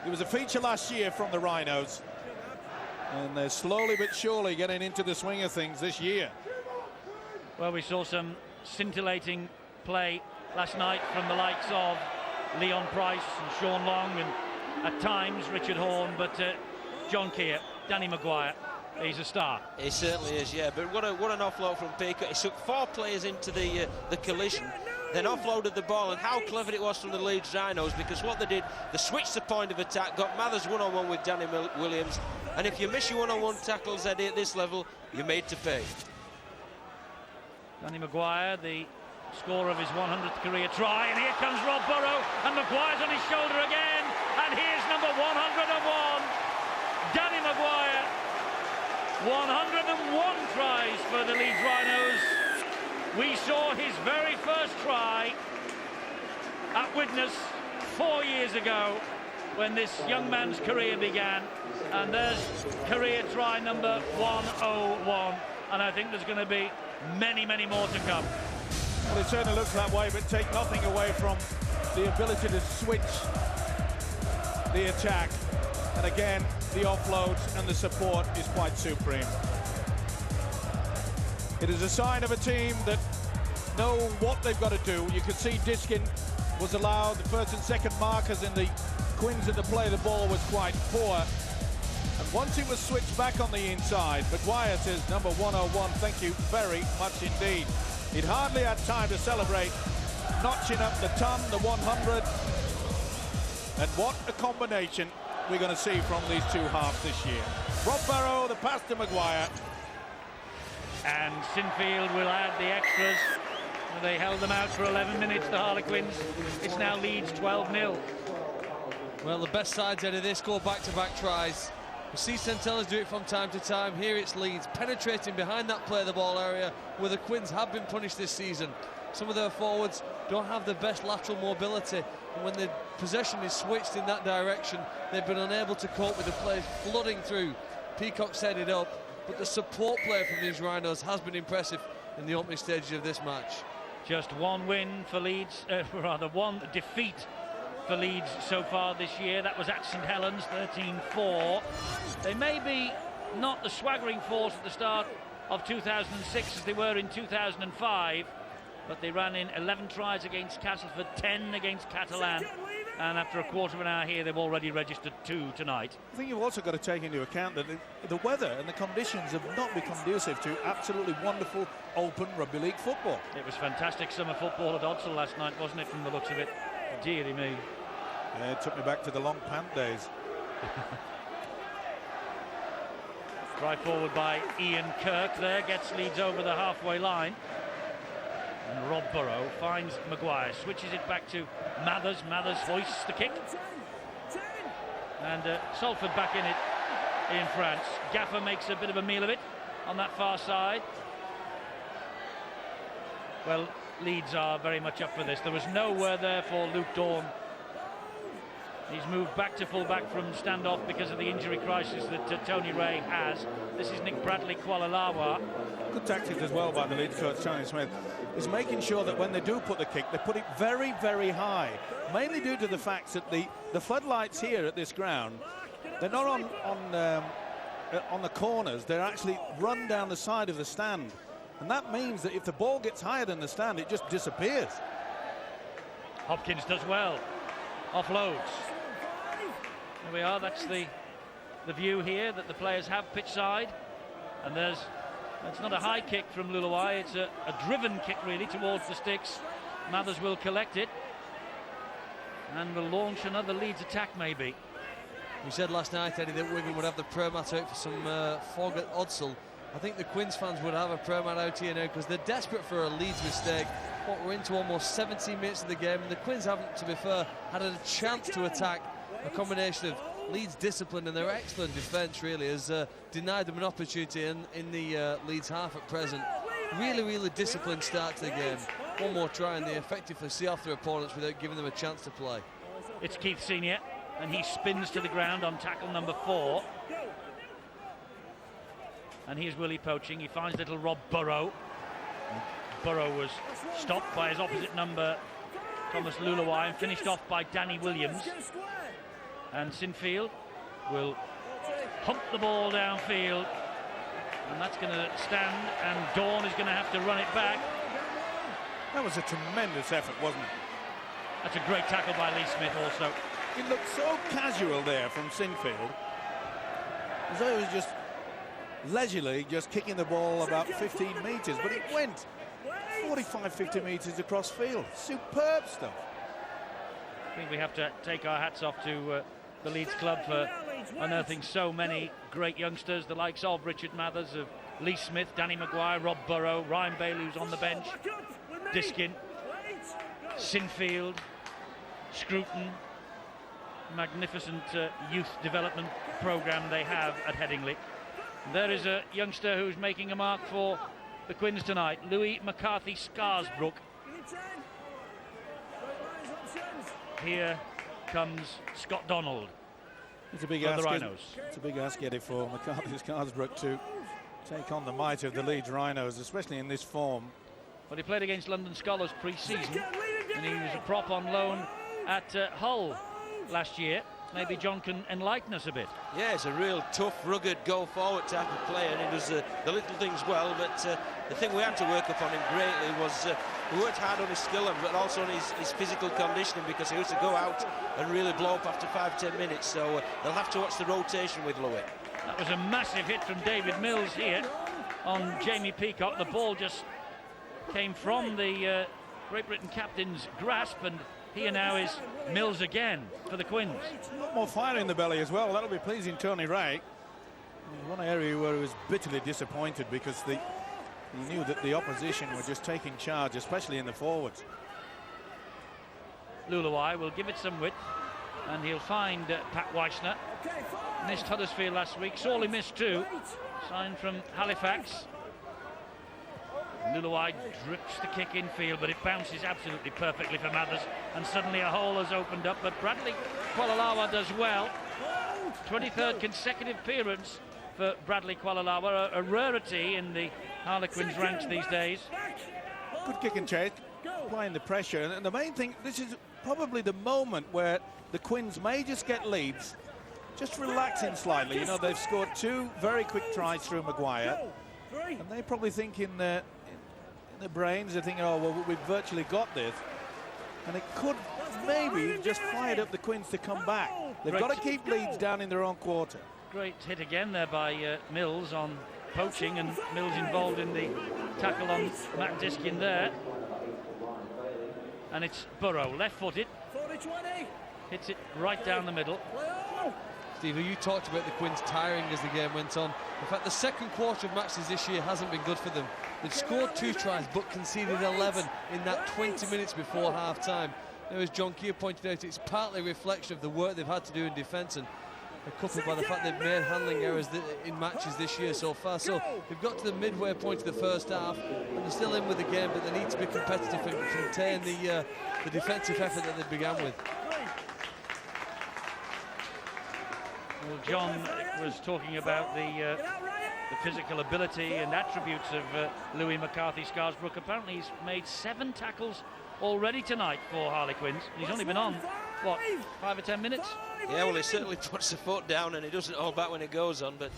It was a feature last year from the Rhinos. And they're slowly but surely getting into the swing of things this year. Well, we saw some scintillating play last night from the likes of Leon Price and Sean Long and at times Richard Horne, but John Keir, Danny Maguire, he's a star. He certainly is, yeah. But what an offload from Peacock. He took 4 players into the collision, then offloaded the ball, and how clever it was from the Leeds Rhinos, because what they did, they switched the point of attack, got Mathers one-on-one with Danny Williams, and if you miss your one-on-one tackles, Eddie, at this level, you're made to pay. Danny Maguire, the scorer of his 100th career try, and here comes Rob Burrow, and Maguire's on his shoulder again, and here's number 101, Danny Maguire. 101 tries for the Leeds Rhinos. We saw his very first try at Widnes 4 years ago when this young man's career began, and there's career try number 101, and I think there's going to be many, many more to come. Well, it certainly looks that way, but take nothing away from the ability to switch the attack. And again, the offloads and the support is quite supreme. It is a sign of a team that know what they've got to do. You can see Diskin was allowed, the first and second markers in the Quins at the play the ball was quite poor. And once it was switched back on the inside, Maguire says, number 101, thank you very much indeed. He'd hardly had time to celebrate, notching up the ton, the 100. And what a combination we're going to see from these two halves this year. Rob Barrow, the pass to Maguire. And Sinfield will add the extras. They held them out for 11 minutes, the Harlequins. It's now Leeds 12-0. Well, the best sides out of this go back-to-back tries. We see Centellas do it from time to time. Here it's Leeds penetrating behind that play the ball area where the Quins have been punished this season. Some of their forwards don't have the best lateral mobility, and when the possession is switched in that direction, they've been unable to cope with the players flooding through. Peacock set it up, but the support play from these Rhinos has been impressive in the opening stages of this match. Just one win for Leeds, rather one defeat for Leeds so far this year. That was at St Helens, 13-4. They may be not the swaggering force at the start of 2006 as they were in 2005, but they ran in 11 tries against Castleford, 10 against Catalan, and after a quarter of an hour here, they've already registered 2 tonight. I think you've also got to take into account that the weather and the conditions have not become conducive to absolutely wonderful open rugby league football. It was fantastic summer football at Odsal last night, wasn't it, from the looks of it? Deary me. Yeah, it took me back to the long pant days. Try forward by Ian Kirk there, gets Leeds over the halfway line. And Rob Burrow finds Maguire, switches it back to Mathers. Mathers hoists the kick. And Salford back in it in France. Gaffer makes a bit of a meal of it on that far side. Well, Leeds are very much up for this. There was nowhere there for Luke Dawn. He's moved back to full-back from standoff because of the injury crisis that Tony Ray has. This is Nick Bradley Kualalawa. Good tactics as well by the Leeds coach, Tony Smith, is making sure that when they do put the kick, they put it very, very high. Mainly due to the fact that the floodlights here at this ground, they're not on the corners, they're actually run down the side of the stand. And that means that if the ball gets higher than the stand, it just disappears. Hopkins does well. Offloads. There we are, that's the view here that the players have pitch side. And it's not a high kick from Luluai, it's a driven kick really towards the sticks. Mathers will collect it and will launch another Leeds attack maybe. We said last night, Eddie, that Wigan would have the prayer mat out for some fog at Odsal. I think the Quins fans would have a prayer mat out here now because they're desperate for a Leeds mistake. What, we're into almost 17 minutes of the game, and the Quins haven't, to be fair, had a chance to attack. A combination of Leeds' discipline and their excellent defence really has denied them an opportunity in the Leeds half at present. Really, really disciplined start to the game. One more try and they effectively see off their opponents without giving them a chance to play. It's Keith Senior, and he spins to the ground on tackle number 4. And here's Willie poaching. He finds little Rob Burrow. Burrow was stopped by his opposite number, Thomas Luluai, and finished off by Danny Williams. And Sinfield will hump the ball downfield, and that's going to stand, and Dawn is going to have to run it back. That was a tremendous effort, wasn't it? That's a great tackle by Lee Smith also. It looked so casual there from Sinfield, as though he was just leisurely just kicking the ball about 15 metres, but it went 45, 50 metres across field. Superb stuff. I think we have to take our hats off to the Leeds club for unearthing so many great youngsters, the likes of Richard Mathers, of Lee Smith, Danny Maguire, Rob Burrow, Ryan Bailey, who's on the bench, Diskin, Sinfield, Scruton. Magnificent youth development programme they have at Headingley. There is a youngster who's making a mark for the Quins tonight, Louis McCarthy Scarsbrook. Here comes Scott Donald. It's a big for ask, the Rhinos. It's a big ask for McCarthy Scarsbrook to take on the might of the Leeds Rhinos, especially in this form. Well, he played against London Scholars pre-season, and he was a prop on loan at Hull last year. Maybe John can enlighten us a bit. Yeah, it's a real tough, rugged, go-forward type of player, and he does the little things well, but the thing we had to work upon him greatly was we worked hard on his skill, but also on his physical conditioning, because he used to go out and really blow up after 5-10 minutes, so they'll have to watch the rotation with Louis. That was a massive hit from David Mills here on Jamie Peacock. The ball just came from the Great Britain captain's grasp, and here now is Mills again for the Quins. A lot more fire in the belly as well. That'll be pleasing Tony Ray. One area where he was bitterly disappointed because he knew that the opposition were just taking charge, especially in the forwards. Luluai will give it some width, and he'll find Pat Weissner. Missed Huddersfield last week, sorely missed too. Signed from Halifax. Luluai drips the kick infield, but it bounces absolutely perfectly for Mathers, and suddenly a hole has opened up, but Bradley Kualalawa does well. 23rd consecutive appearance for Bradley Kualalawa, a rarity in the Harlequins ranks these days. Good kick and chase, applying the pressure, and the main thing, this is probably the moment where the Quins may just get leads, just relaxing slightly. You know, they've scored 2 very quick tries through Maguire, and they probably think in their brains, they're thinking, oh, well, we've virtually got this. And it could maybe just fired up the Quins to come back. They've got to keep Leeds down in their own quarter. Great hit again there by Mills on poaching, and Mills involved in the tackle on Matt Diskin there. And it's Burrow, left-footed. Hits it right down the middle. Steve, you talked about the Quins tiring as the game went on. In fact, the second quarter of matches this year hasn't been good for them. They've scored 2 tries but conceded 11 in that 20 minutes before half-time. Now, as John Keir pointed out, it's partly a reflection of the work they've had to do in defence, and coupled by the fact they've made handling errors in matches this year so far. So they've got to the midway point of the first half, and they're still in with the game, but they need to be competitive and contain the defensive effort that they began with. Well, John was talking about the physical ability and attributes of Louis McCarthy Scarsbrook. Apparently he's made 7 tackles already tonight for Harlequins. He's only been on, what, 5 or 10 minutes? Yeah, well, he certainly puts the foot down, and he doesn't hold back when it goes on, but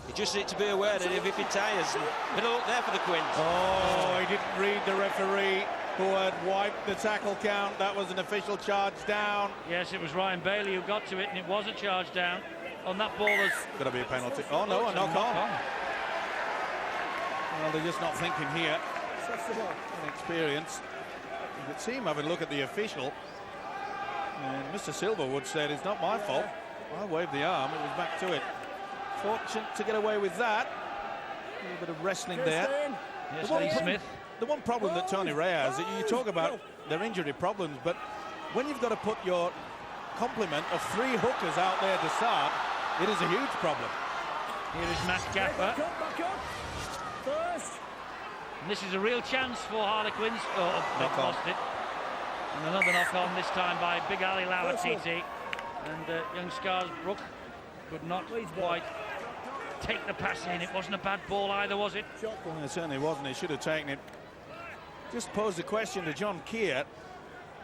he just needs to be aware that if he tires, bit of luck there for the Quins. Oh, he didn't read the referee, who had wiped the tackle count. That was an official charge down. Yes, it was Ryan Bailey who got to it, and it was a charge down on that ball. There's going to be a penalty. Oh no, a knock on. Well, they're just not thinking here. Inexperienced. You could see him having a look at the official, and Mr. Silverwood said, it's not my fault. I waved the arm, it was back to it. Fortunate to get away with that. A little bit of wrestling there. Yes, Lee Smith. The one problem that Tony Ray has, you talk about their injury problems, but when you've got to put your complement of 3 hookers out there to start, it is a huge problem. Here is Matt Gaffer. And this is a real chance for Harlequins. Oh, they've lost it. And another knock on, this time by Big Ali Lauer TT. And young Scarsbrook could not quite take the pass in. It wasn't a bad ball either, was it? Well, it certainly wasn't. He should have taken it. Just pose the question to John Keir.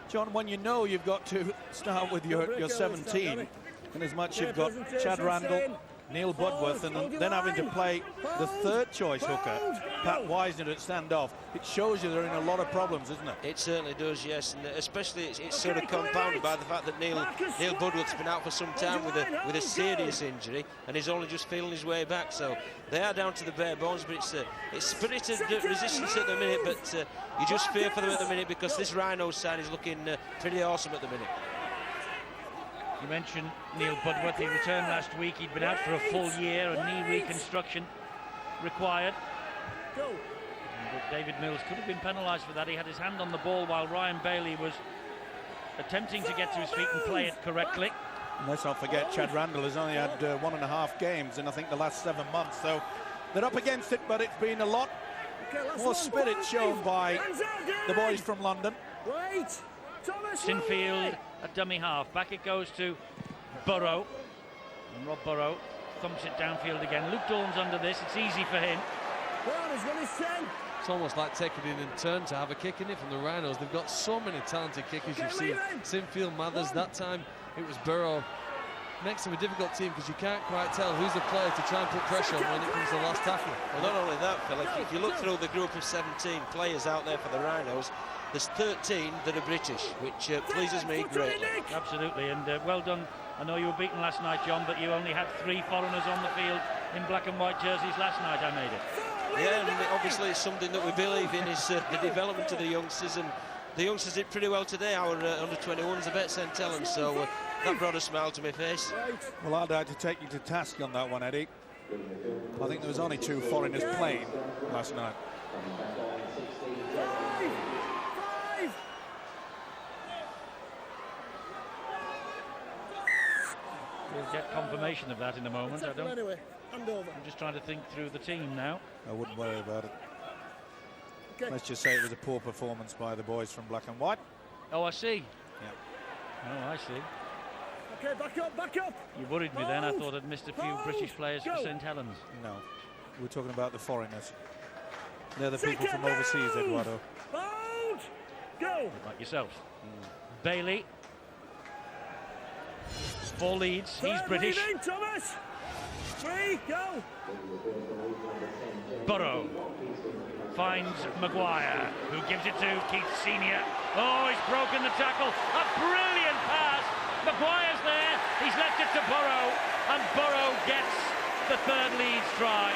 John, when you know you've got to start with your 17, and as much you've got Chad Randall, Neil Budworth, and then having to play the third choice hooker, Pat Wisner, at standoff, it shows you they're in a lot of problems, isn't it? It certainly does, yes, and especially it's sort of compounded by the fact that Neil Budworth's been out for some time with a serious injury, and he's only just feeling his way back. So they are down to the bare bones, but it's spirited resistance at the minute. But you just fear for them at the minute because this Rhinos side is looking pretty awesome at the minute. You mentioned Neil Budworth. He returned last week. He'd been out for a full year, a knee reconstruction required. But David Mills could have been penalised for that. He had his hand on the ball while Ryan Bailey was attempting to get to his feet and play it correctly. And let's not forget, Chad Randall has only had 1.5 games in, I think, the last 7 months. So they're up against it, but it's been a lot more spirit shown by the boys from London. Sinfield at dummy half. Back it goes to Burrow. And Rob Burrow thumps it downfield again. Luke Dawn's under this. It's easy for him. It's almost like taking it in turn to have a kick in it from the Rhinos. They've got so many talented kickers. You've seen Sinfield, Mathers. That time it was Burrow. Makes them a difficult team because you can't quite tell who's the player to try and put pressure on when it comes to the last tackle. Well, not only that, Phil, if you look through the group of 17 players out there for the Rhinos, there's 13 that are British, which pleases me greatly. Absolutely, and well done. I know you were beaten last night, John, but you only had 3 foreigners on the field in black and white jerseys last night. I made it. Yeah, and obviously it's something that we believe in is the development of the youngsters, and the youngsters did pretty well today. Our under-21s, I bet St Helens, so that brought a smile to my face. Well, I'd like to take you to task on that one, Eddie. I think there was only 2 foreigners playing last night. We'll get confirmation of that in a moment. I'm just trying to think through the team now. I wouldn't worry about it. Let's just say it was a poor performance by the boys from black and white. Oh, I see. Yeah. Oh, I see. Okay, back up. You worried me then. I thought I'd missed a few British players for St Helens. No, we're talking about the foreigners. They're the people from overseas, Eduardo. Hold. Go. Like yourselves. Bailey. For Leeds. He's British. Thomas. 3, go. Burrow finds Maguire, who gives it to Keith Senior. Oh, he's broken the tackle. A brilliant pass. Maguire's there. He's left it to Burrow, and Burrow gets the 3rd Leeds try.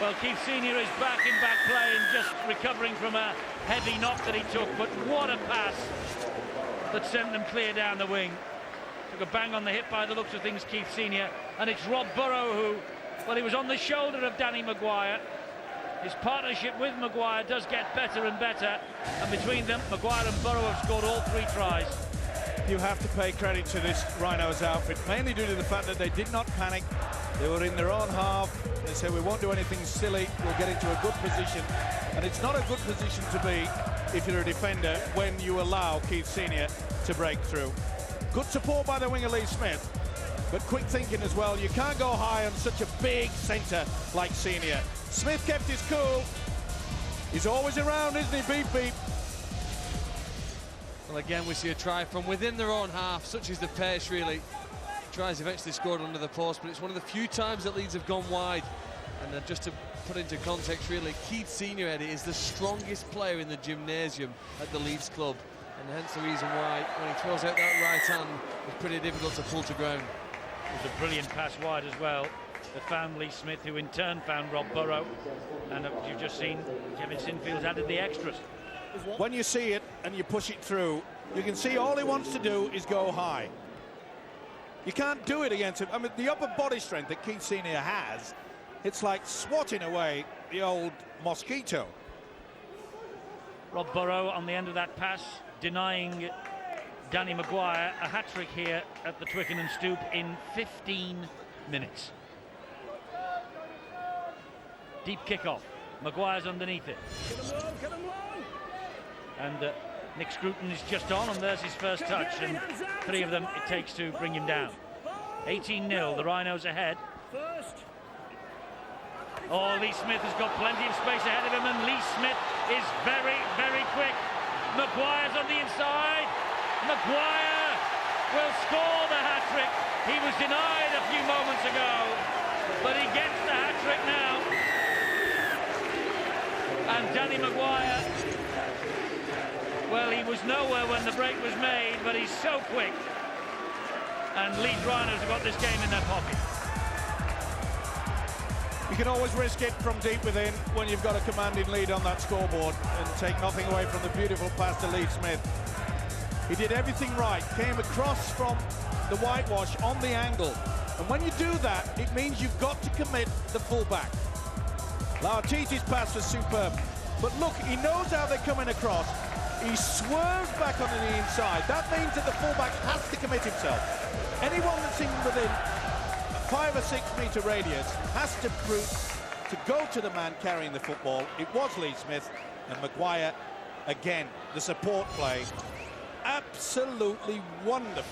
Well, Keith Senior is back in back play and just recovering from a heavy knock that he took, but what a pass that sent them clear down the wing. Took a bang on the hip by the looks of things, Keith Senior, and it's Rob Burrow who, well, he was on the shoulder of Danny Maguire. His partnership with Maguire does get better and better, and between them, Maguire and Burrow have scored all 3 tries. You have to pay credit to this Rhinos outfit, mainly due to the fact that they did not panic. They were in their own half. They said, we won't do anything silly. We'll get into a good position. And it's not a good position to be if you're a defender when you allow Keith Senior to break through. Good support by the winger Lee Smith, but quick thinking as well. You can't go high on such a big centre like Senior. Smith kept his cool. He's always around, isn't he? Beep, beep. Well, again, we see a try from within their own half. Such is the pace, really. Tries eventually scored under the post, but it's one of the few times that Leeds have gone wide. And just to put into context, really, Keith Senior, Eddie, is the strongest player in the gymnasium at the Leeds club. And hence the reason why, when he throws out that right hand, it's pretty difficult to pull to ground. It was a brilliant pass wide as well. That found Lee Smith, who in turn found Rob Burrow. And you've just seen Kevin Sinfield's added the extras. When you see it and you push it through, you can see all he wants to do is go high. You can't do it against him. I mean, the upper body strength that Keith Senior has, it's like swatting away the old mosquito. Rob Burrow on the end of that pass, denying Danny Maguire a hat-trick here at the Twickenham Stoop in 15 minutes. Deep kick-off. Maguire's underneath it. Get him low. And Nick Scruton is just on, and there's his first touch, and 3 of them it takes to bring him down. 18-0, the Rhinos ahead. First. Oh, Lee Smith has got plenty of space ahead of him, and Lee Smith is very, very quick. Maguire's on the inside. Maguire will score the hat-trick. He was denied a few moments ago, but he gets the hat-trick now. And Danny Maguire, well, he was nowhere when the break was made, but he's so quick. And Leeds Rhinos have got this game in their pocket. You can always risk it from deep within when you've got a commanding lead on that scoreboard and take nothing away from the beautiful pass to Lee Smith. He did everything right, came across from the whitewash on the angle. And when you do that, it means you've got to commit the fullback. Lautiti's pass was superb. But look, he knows how they're coming across. He swerves back onto the inside. That means that the fullback has to commit himself. Anyone that's in within 5 or 6 metre radius has to go to the man carrying the football. It was Lee Smith, and Maguire, again, the support play, absolutely wonderful.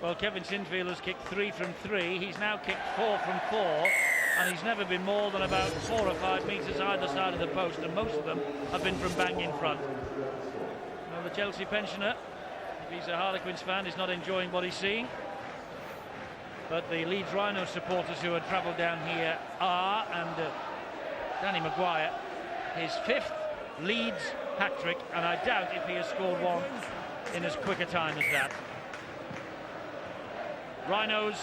Well, Kevin Sinfield has kicked 3 from 3. He's now kicked 4 from 4, and he's never been more than about 4 or 5 metres either side of the post, and most of them have been from bang in front. Well, the Chelsea pensioner, if he's a Harlequins fan, is not enjoying what he's seeing. But the Leeds Rhinos supporters who had travelled down here are, and Danny Maguire, his 5th Leeds hat-trick, and I doubt if he has scored one in as quick a time as that. Rhinos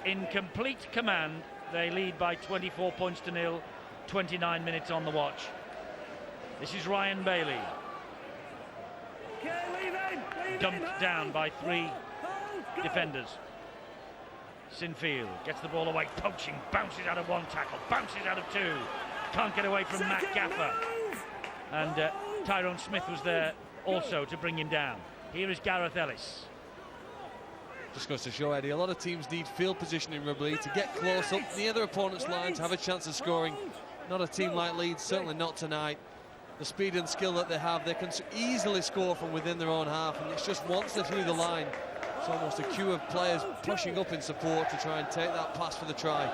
in complete command. They lead by 24 points to 0, 29 minutes on the watch. This is Ryan Bailey. Dumped down by 3 defenders. Sinfield gets the ball away, poaching, bounces out of 1 tackle, bounces out of 2. Can't get away from Matt Gaffer. And Tyrone Smith was there also to bring him down. Here is Gareth Ellis. Just goes to show, Eddie, a lot of teams need field position in rugby to get close up near their opponent's line to have a chance of scoring. Not a team like Leeds, certainly not tonight. The speed and skill that they have, they can easily score from within their own half, and it's just once they're through the line, it's almost a queue of players pushing up in support to try and take that pass for the try.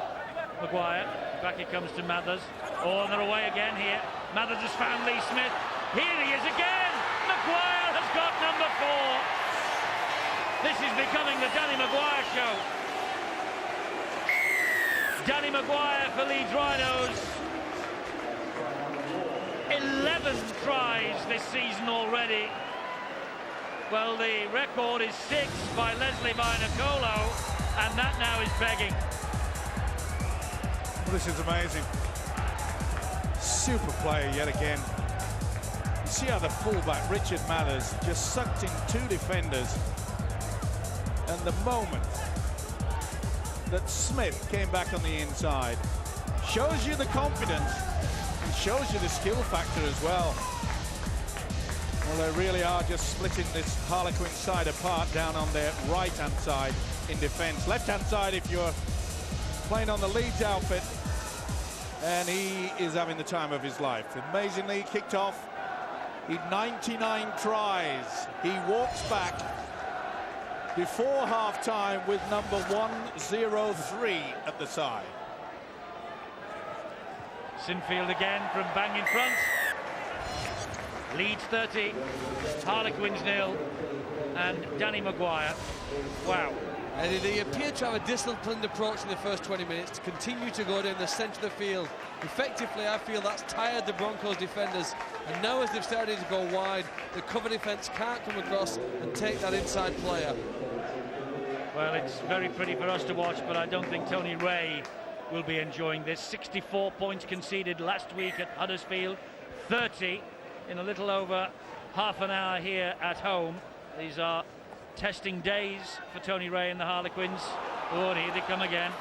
Maguire, back it comes to Mathers. Oh, and they're away again here. Mathers has found Lee Smith. Here he is again. Maguire has got number 4. This is becoming the Danny Maguire show. Danny Maguire for Leeds Rhinos. 11 tries this season already. Well, the record is 6 by Leslie Nicolo, and that now is begging. Well, this is amazing. Super play yet again. You see how the fullback, Richard Mathers, just sucked in 2 defenders. And the moment that Smith came back on the inside shows you the confidence and shows you the skill factor as well. Well, they really are just splitting this Harlequin side apart down on their right-hand side in defence. Left-hand side if you're playing on the Leeds outfit. And he is having the time of his life. Amazingly kicked off. He 99 tries. He walks back before half-time with number 103 at the side. Sinfield again from bang in front. Leeds 30, Harlequins 0, and Danny Maguire. Wow. And they appear to have a disciplined approach in the first 20 minutes to continue to go down the centre of the field. Effectively, I feel that's tired the Broncos defenders. And now as they've started to go wide, the cover defence can't come across and take that inside player. Well, it's very pretty for us to watch, but I don't think Tony Ray will be enjoying this. 64 points conceded last week at Huddersfield, 30 in a little over half an hour here at home. These are testing days for Tony Ray and the Harlequins. Oh, and here they come again.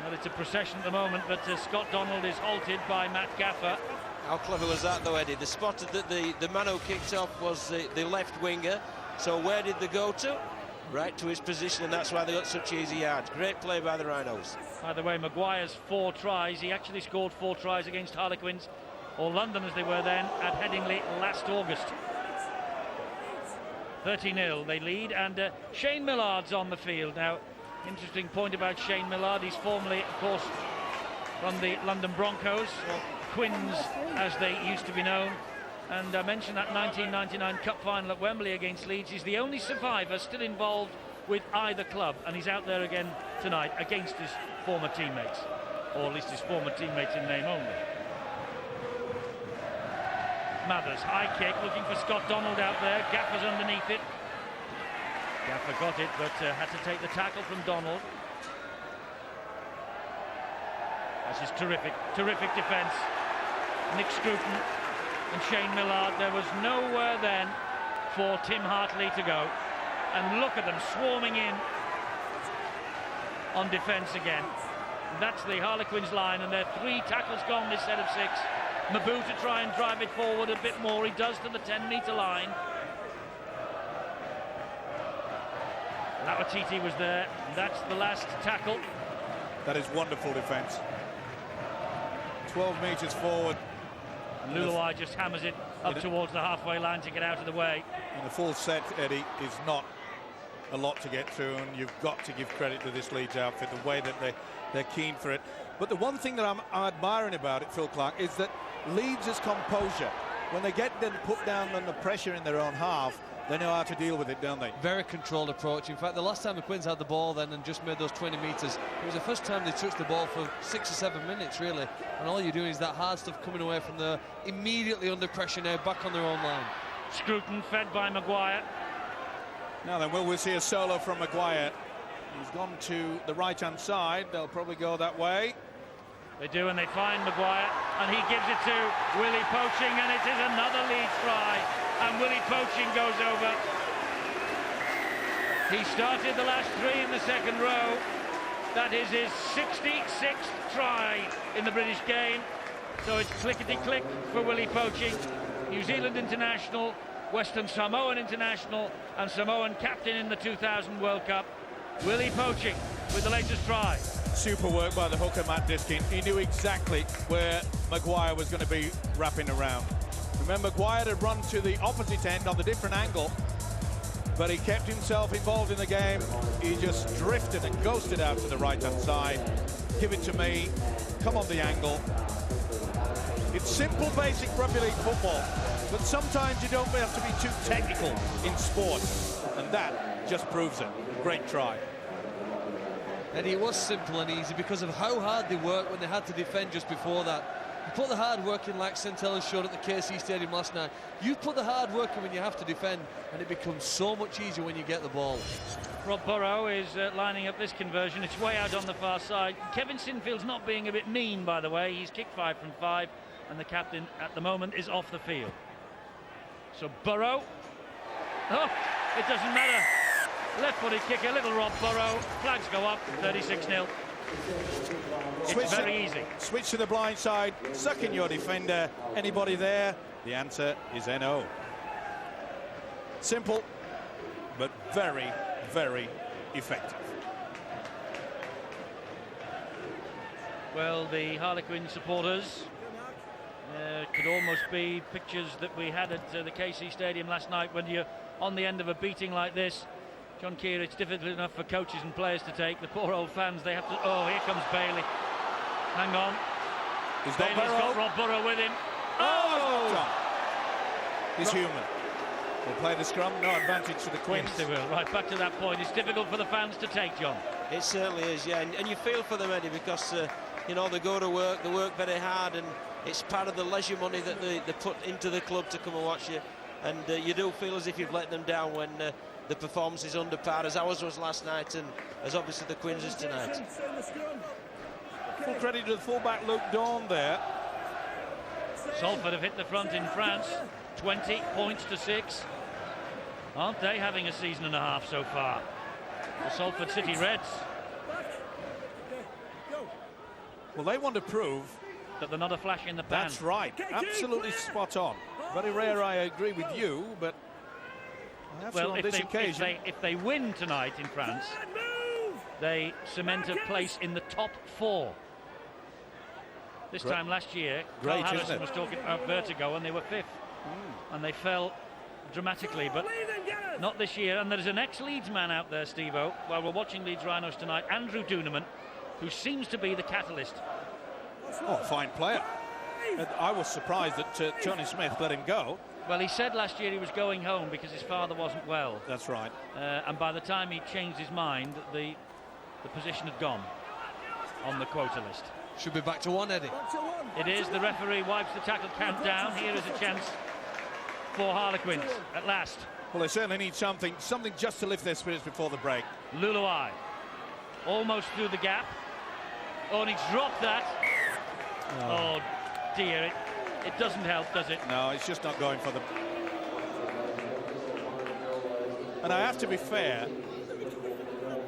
Well, it's a procession at the moment, but Scott Donald is halted by Matt Gaffer. How clever was that, though, Eddie? They spotted that the man who kicked off was the left winger. So where did they go to? Right to his position, and that's why they got such easy yards. Great play by the Rhinos. By the way, Maguire's 4 tries. He actually scored 4 tries against Harlequins, or London as they were then, at Headingley last August. 30-0 they lead, and Shane Millard's on the field. Now, Interesting point about Shane Millard. He's formerly, of course, from the London Broncos, or Quins as they used to be known. And I mentioned that 1999 Cup final at Wembley against Leeds. He's the only survivor still involved with either club, and he's out there again tonight against his former teammates, or at least his former teammates in name only. Mathers, high kick, looking for Scott Donald out there. Gaffer's underneath it. Gaffer got it, but had to take the tackle from Donald. This is terrific defence. Nick Scruton and Shane Millard. There was nowhere then for Tim Hartley to go. And look at them swarming in on defence again. That's the Harlequins line, and there are 3 tackles gone this set of 6. Mabu to try and drive it forward a bit more. He does to the 10-metre line. Lawatiti was there. That's the last tackle. That is wonderful defence. 12 metres forward. And Luluai just hammers it up towards the halfway line to get out of the way. And the full set, Eddie, is not a lot to get through, and you've got to give credit to this Leeds outfit, the way that they're keen for it. But the one thing that I'm admiring about it, Phil Clark, is that Leeds' composure. When they get them put down under pressure in their own half, they know how to deal with it, don't they? Very controlled approach. In fact, the last time the Quins had the ball then and just made those 20 metres, it was the first time they touched the ball for 6 or 7 minutes, really. And all you're doing is that hard stuff coming away from there, immediately under pressure now, back on their own line. Scruton fed by Maguire. Now then, will we see a solo from Maguire? He's gone to the right-hand side. They'll probably go that way. They do, and they find Maguire, and he gives it to Willie Poaching, and it is another Leeds try, and Willie Poaching goes over. He started the last 3 in the second row. That is his 66th try in the British game. So it's clickety-click for Willie Poaching. New Zealand international, Western Samoan international, and Samoan captain in the 2000 World Cup. Willie Poaching with the latest try. Super work by the hooker, Matt Diskin. He knew exactly where Maguire was going to be wrapping around. Remember, Maguire had run to the opposite end on the different angle, but he kept himself involved in the game. He just drifted and ghosted out to the right-hand side. Give it to me. Come on the angle. It's simple, basic rugby league football, but sometimes you don't have to be too technical in sport, and that just proves it. Great try. And it was simple and easy because of how hard they worked when they had to defend just before that. You put the hard work in like St Helens showed at the KC Stadium last night. You put the hard work in when you have to defend, and it becomes so much easier when you get the ball. Rob Burrow is lining up this conversion. It's way out on the far side. Kevin Sinfield's not being a bit mean, by the way. He's kicked 5 from 5, and the captain at the moment is off the field. So Burrow. Oh, it doesn't matter. Left-footed kicker, little Rob Burrow. Flags go up, 36-0. It's very easy. Switch to the blind side, suck in your defender. Anybody there? The answer is NO. Simple, but very, very effective. Well, the Harlequin supporters could almost be pictures that we had at the KC Stadium last night when you're on the end of a beating like this. John Keir, it's difficult enough for coaches and players to take. The poor old fans, they have to... Oh, here comes Bailey. Hang on. Bailey's got Rob Burrow with him. Oh! He's human. We'll play the scrum, no advantage for the Quins. Yes, they will. Right, back to that point. It's difficult for the fans to take, John. It certainly is, yeah. And you feel for them, Eddie, because, you know, they go to work, they work very hard, and it's part of the leisure money that they put into the club to come and watch you. And you do feel as if you've let them down when... the performance is under par, as ours was last night, and as obviously the Quins is tonight. Full credit to the fullback Luke Dawn there. Salford have hit the front in France, 20 points to 6. Aren't they having a season and a half so far? The Salford City Reds. Well, they want to prove that they're not a flash in the pan. That's right, absolutely spot on. Very rare I agree with you, but well, if they win tonight in France, they cement a place in the top 4. This time last year, Carl Harrison was talking about vertigo, and they were 5th. And they fell dramatically, but not this year. And there's an ex-Leeds man out there, Steve-O, while we're watching Leeds Rhinos tonight, Andrew Doonerman, who seems to be the catalyst. Oh, fine player. And I was surprised that Tony Smith let him go. Well, he said last year he was going home because his father wasn't well. That's right. And by the time he changed his mind, the position had gone on the quota list. Should be back to one, Eddie. It is. The referee wipes the tackle count down. Here is a chance for Harlequins at last. Well, they certainly need something just to lift their spirits before the break. Luluai almost through the gap. Oh, and he's dropped that. Oh dear, it doesn't help, does it? No, it's just not going for them. And I have to be fair,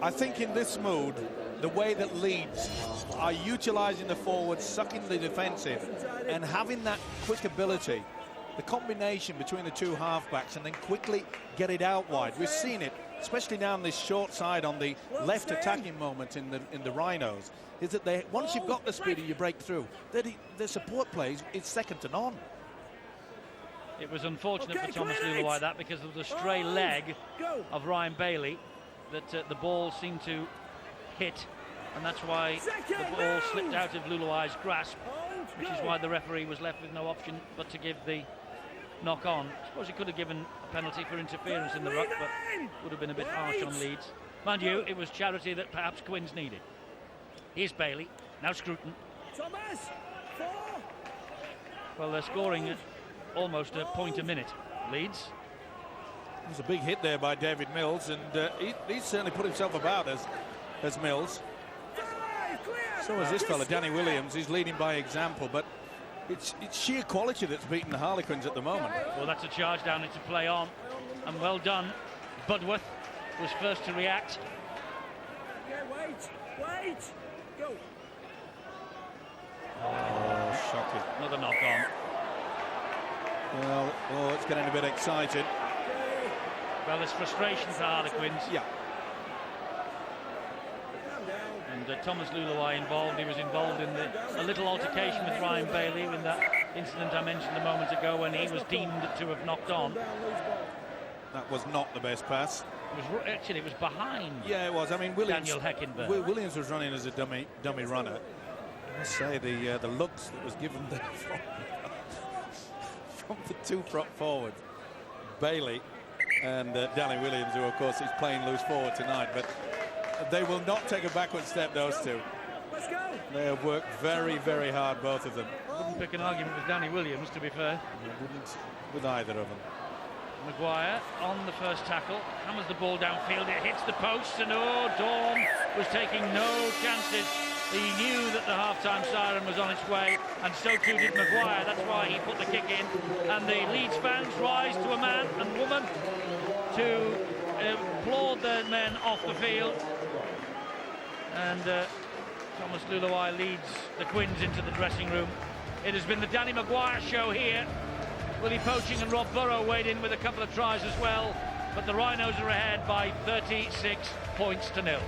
I think in this mood, the way that Leeds are utilising the forwards, sucking the defensive, and having that quick ability, the combination between the two halfbacks and then quickly get it out wide. We've seen it, especially down this short side on the left attacking moment in the Rhinos, is that they, once you've got the speed and you break through, the support plays, it's second to none. It was unfortunate for Thomas Luluai that because of the stray leg of Ryan Bailey that the ball seemed to hit, and that's why the ball slipped out of Luluai's grasp, which is why the referee was left with no option but to give the knock on. I suppose he could have given a penalty for interference in the ruck, but would have been a bit harsh on Leeds. Mind you, it was charity that perhaps Quins needed. Here's Bailey, now Scruton. Thomas, 4. Well, they're scoring at almost a point a minute, Leeds. There's a big hit there by David Mills, and he's certainly put himself about as Mills. So is this fella, Danny Williams. He's leading by example, but it's sheer quality that's beaten the Harlequins at the moment. Well, that's a charge down into play on, and well done. Budworth was first to react. Okay, wait, go. Oh, shocking. Another knock on. Well, oh, it's getting a bit excited. Well, there's frustration for Harlequins. Yeah. And Thomas Luluai involved. He was involved in a little altercation with Ryan Bailey in that incident I mentioned a moment ago when he was deemed to have knocked on. That was not the best pass. Actually, it was behind. Yeah, it was. I mean, Williams, Daniel Heckenberg. Williams was running as a dummy runner. I must say the looks that was given there from the two prop forwards, Bailey and Danny Williams, who of course is playing loose forward tonight, but they will not take a backward step, those two. Let's go. They have worked very, very hard, both of them. Wouldn't pick an argument with Danny Williams, to be fair. I wouldn't with either of them. Maguire on the first tackle, hammers the ball downfield, it hits the posts, and Dawn was taking no chances. He knew that the half-time siren was on its way, and so too did Maguire. That's why he put the kick in, and the Leeds fans rise to a man and woman to applaud their men off the field. And Thomas Luluai leads the Quins into the dressing room. It has been the Danny Maguire show here. Willie Poaching and Rob Burrow weighed in with a couple of tries as well, but the Rhinos are ahead by 36 points to nil.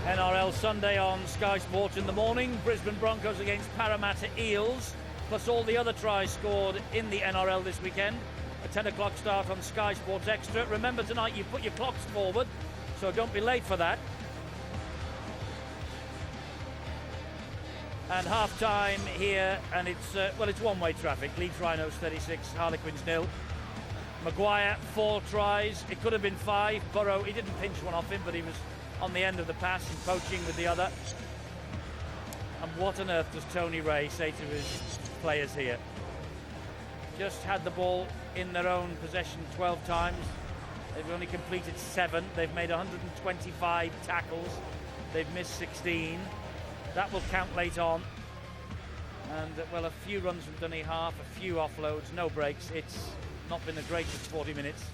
NRL Sunday on Sky Sports in the morning. Brisbane Broncos against Parramatta Eels, plus all the other tries scored in the NRL this weekend. A 10 o'clock start on Sky Sports Extra. Remember, tonight you put your clocks forward, so don't be late for that. And half-time here, and it's one-way traffic. Leeds Rhinos 36, Harlequins 0. Maguire 4 tries. It could have been 5. Burrow, he didn't pinch one off him, but he was on the end of the pass and Poaching with the other. And what on earth does Tony Ray say to his players here? Just had the ball in their own possession 12 times. They've only completed 7. They've made 125 tackles. They've missed 16. That will count late on. And, well, a few runs from dummy half, a few offloads, no breaks. It's not been the greatest 40 minutes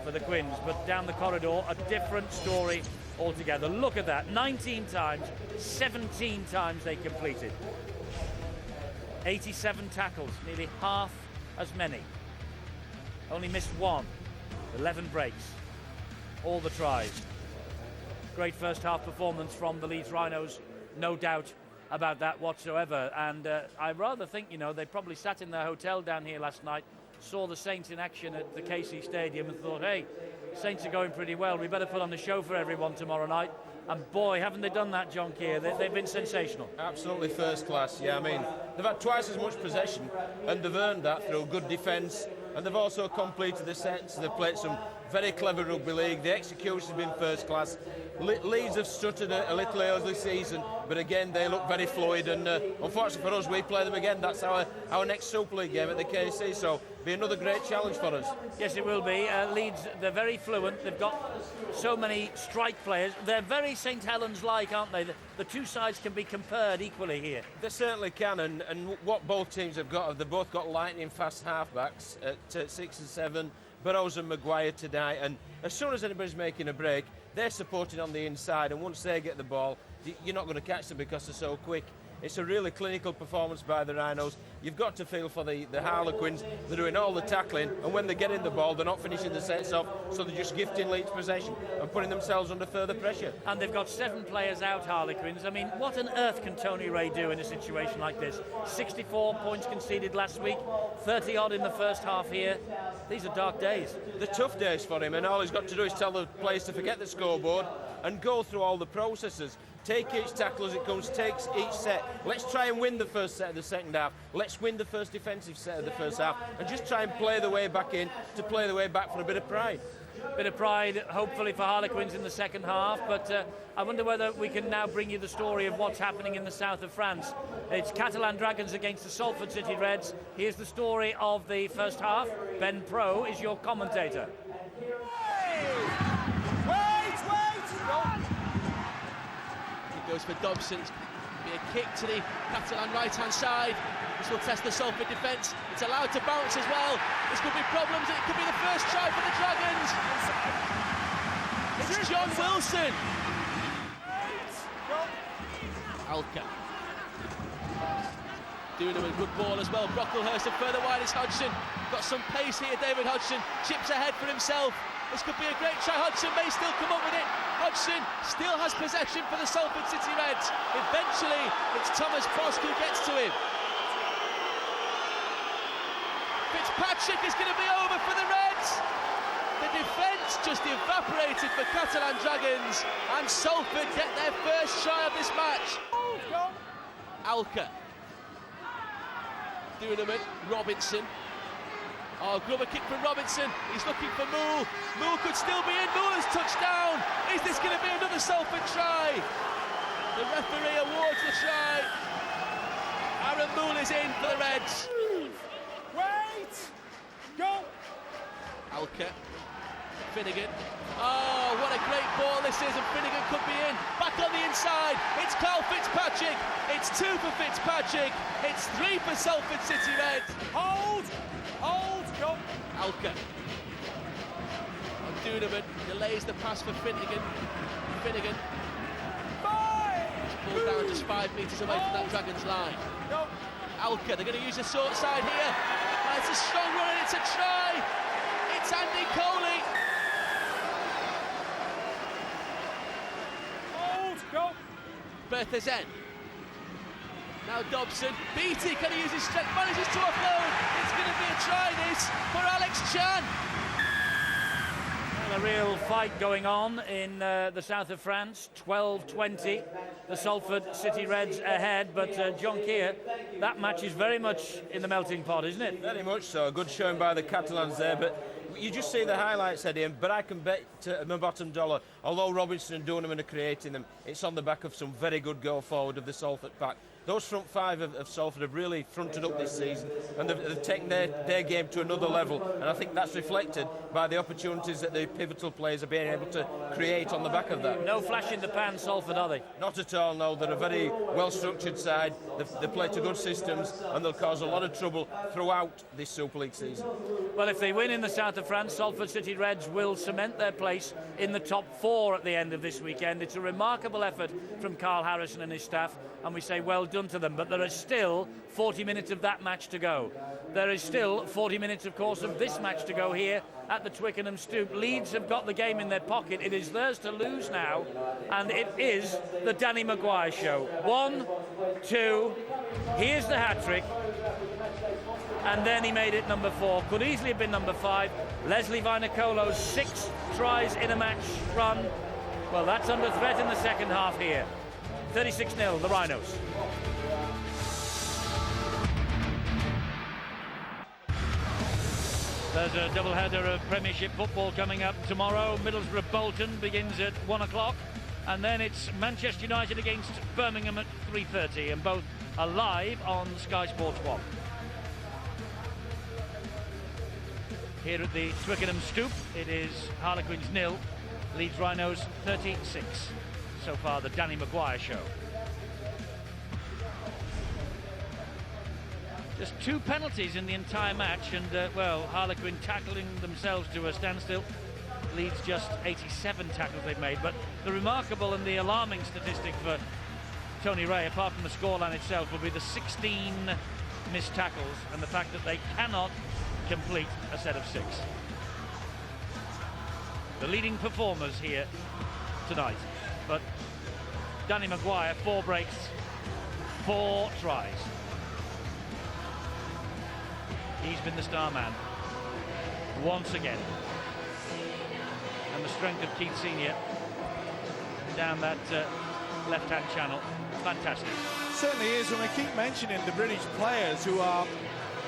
for the Quins, but down the corridor, a different story altogether. Look at that, 19 times, 17 times they completed. 87 tackles, nearly half as many. Only missed 1, 11 breaks, all the tries. great first half performance from the Leeds Rhinos, no doubt about that whatsoever. And I rather think, you know, they probably sat in their hotel down here last night, saw the Saints in action at the KC Stadium and thought, hey, Saints are going pretty well, we better put on the show for everyone tomorrow night. And boy, haven't they done that, John Keir. They've been sensational. Absolutely first class, yeah. I mean, they've had twice as much possession, and they've earned that through good defence, and they've also completed the sets. They've played some very clever rugby league. The execution's been first class. Leeds have stuttered a little early season, but again, they look very fluid, and unfortunately for us, we play them again. That's our next Super League game at the KC, so be another great challenge for us. Yes, it will be. Leeds, they're very fluent. They've got so many strike players. They're very St Helens-like, aren't they? The two sides can be compared equally here. They certainly can, and what both teams have got, they've both got lightning-fast halfbacks at 6 and 7, Burrows and Maguire tonight, and as soon as anybody's making a break, they're supporting on the inside, and once they get the ball, you're not going to catch them because they're so quick. It's a really clinical performance by the Rhinos. You've got to feel for the Harlequins. They're doing all the tackling, and when they get in the ball, they're not finishing the sets off, so they're just gifting Leeds possession and putting themselves under further pressure. And they've got 7 players out, Harlequins. I mean, what on earth can Tony Ray do in a situation like this? 64 points conceded last week, 30-odd in the first half here. These are dark days. They're tough days for him, and all he's got to do is tell the players to forget the scoreboard and go through all the processes. Take each tackle as it comes, takes each set. Let's try and win the first set of the second half. Let's win the first defensive set of the first half, and just try and play the way back in to play the way back for a bit of pride. Bit of pride, hopefully, for Harlequins in the second half, but I wonder whether we can now bring you the story of what's happening in the south of France. It's Catalan Dragons against the Salford City Reds. Here's the story of the first half. Ben Pro is your commentator. Goes for Dobson. It's be a kick to the Catalan right-hand side. This will test the Salford defence. It's allowed to bounce as well. This could be problems. It could be the first try for the Dragons. It's John Wilson. Alka. Doing him a good ball as well. Brocklehurst and further wide is Hodgson. Got some pace here, David Hodgson. Chips ahead for himself. This could be a great try. Hodgson may still come up with it. Hodgson still has possession for the Salford City Reds. Eventually, it's Thomas Bosk who gets to him. Fitzpatrick is going to be over for the Reds. The defence just evaporated for Catalan Dragons, and Salford get their first try of this match. Alka. Doing him at Robinson. Oh, Glover kick from Robinson. He's looking for Moole. Moole could still be in. Moole has touched down. Is this going to be another Salford try? The referee awards the try. Aaron Moole is in for the Reds. Wait! Go! Alka. Finnegan. Oh, what a great ball this is, and Finnegan could be in. Back on the inside. It's Carl Fitzpatrick. It's 2 for Fitzpatrick. It's 3 for Salford City Reds. Hold! Hold! Go! Alka. And Duneman delays the pass for Finnegan. Finnegan. Pulled down just 5 metres away from that Dragons line. Go! Alka, they're going to use the short side here. And it's a strong run and it's a try. It's Andy Coley. Hold! Go! Berthazen. Now Dobson. Beattie, can he use his strength? Manages to offload. It's going to be a try this for Alex Chan. Well, a real fight going on in the south of France. 12-20. The Salford City Reds ahead, but John Keir, that match is very much in the melting pot, isn't it? Very much so. Good showing by the Catalans there, but you just see the highlights, Eddie, but I can bet my bottom dollar, although Robinson and Duneman are creating them, it's on the back of some very good go forward of the Salford pack. Those front 5 of Salford have really fronted up this season, and they've taken their game to another level, and I think that's reflected by the opportunities that the pivotal players are being able to create on the back of that. No flash in the pan, Salford, are they? Not at all, no. They're a very well-structured side. They play to good systems, and they'll cause a lot of trouble throughout this Super League season. Well, if they win in the south of France, Salford City Reds will cement their place in the top 4 at the end of this weekend. It's a remarkable effort from Carl Harrison and his staff, and we say well done to them, but there are still 40 minutes of that match to go. there is still 40 minutes, of course, of this match to go here at the Twickenham Stoop. Leeds have got the game in their pocket. It is theirs to lose now, and it is the Danny Maguire show. 1, 2, here's the hat-trick, and then he made it number 4. Could easily have been number 5. Leslie Vinacolo's 6 tries in a match run. Well, that's under threat in the second half here. 36-0, the Rhinos. There's a double-header of Premiership football coming up tomorrow. Middlesbrough Bolton begins at 1 o'clock, and then it's Manchester United against Birmingham at 3:30, and both are live on Sky Sports 1. Here at the Twickenham Stoop, it is Harlequins 0, Leeds Rhinos 36. So far, the Danny Maguire show. Just 2 penalties in the entire match, and well, Harlequin tackling themselves to a standstill. Leeds just 87 tackles they've made, but the remarkable and the alarming statistic for Tony Ray, apart from the scoreline itself, will be the 16 missed tackles and the fact that they cannot complete a set of 6. The leading performers here tonight, but Danny Maguire, 4 breaks, 4 tries. He's been the star man once again, and the strength of Keith Senior down that left-hand channel, fantastic. Certainly is, and we keep mentioning the British players who are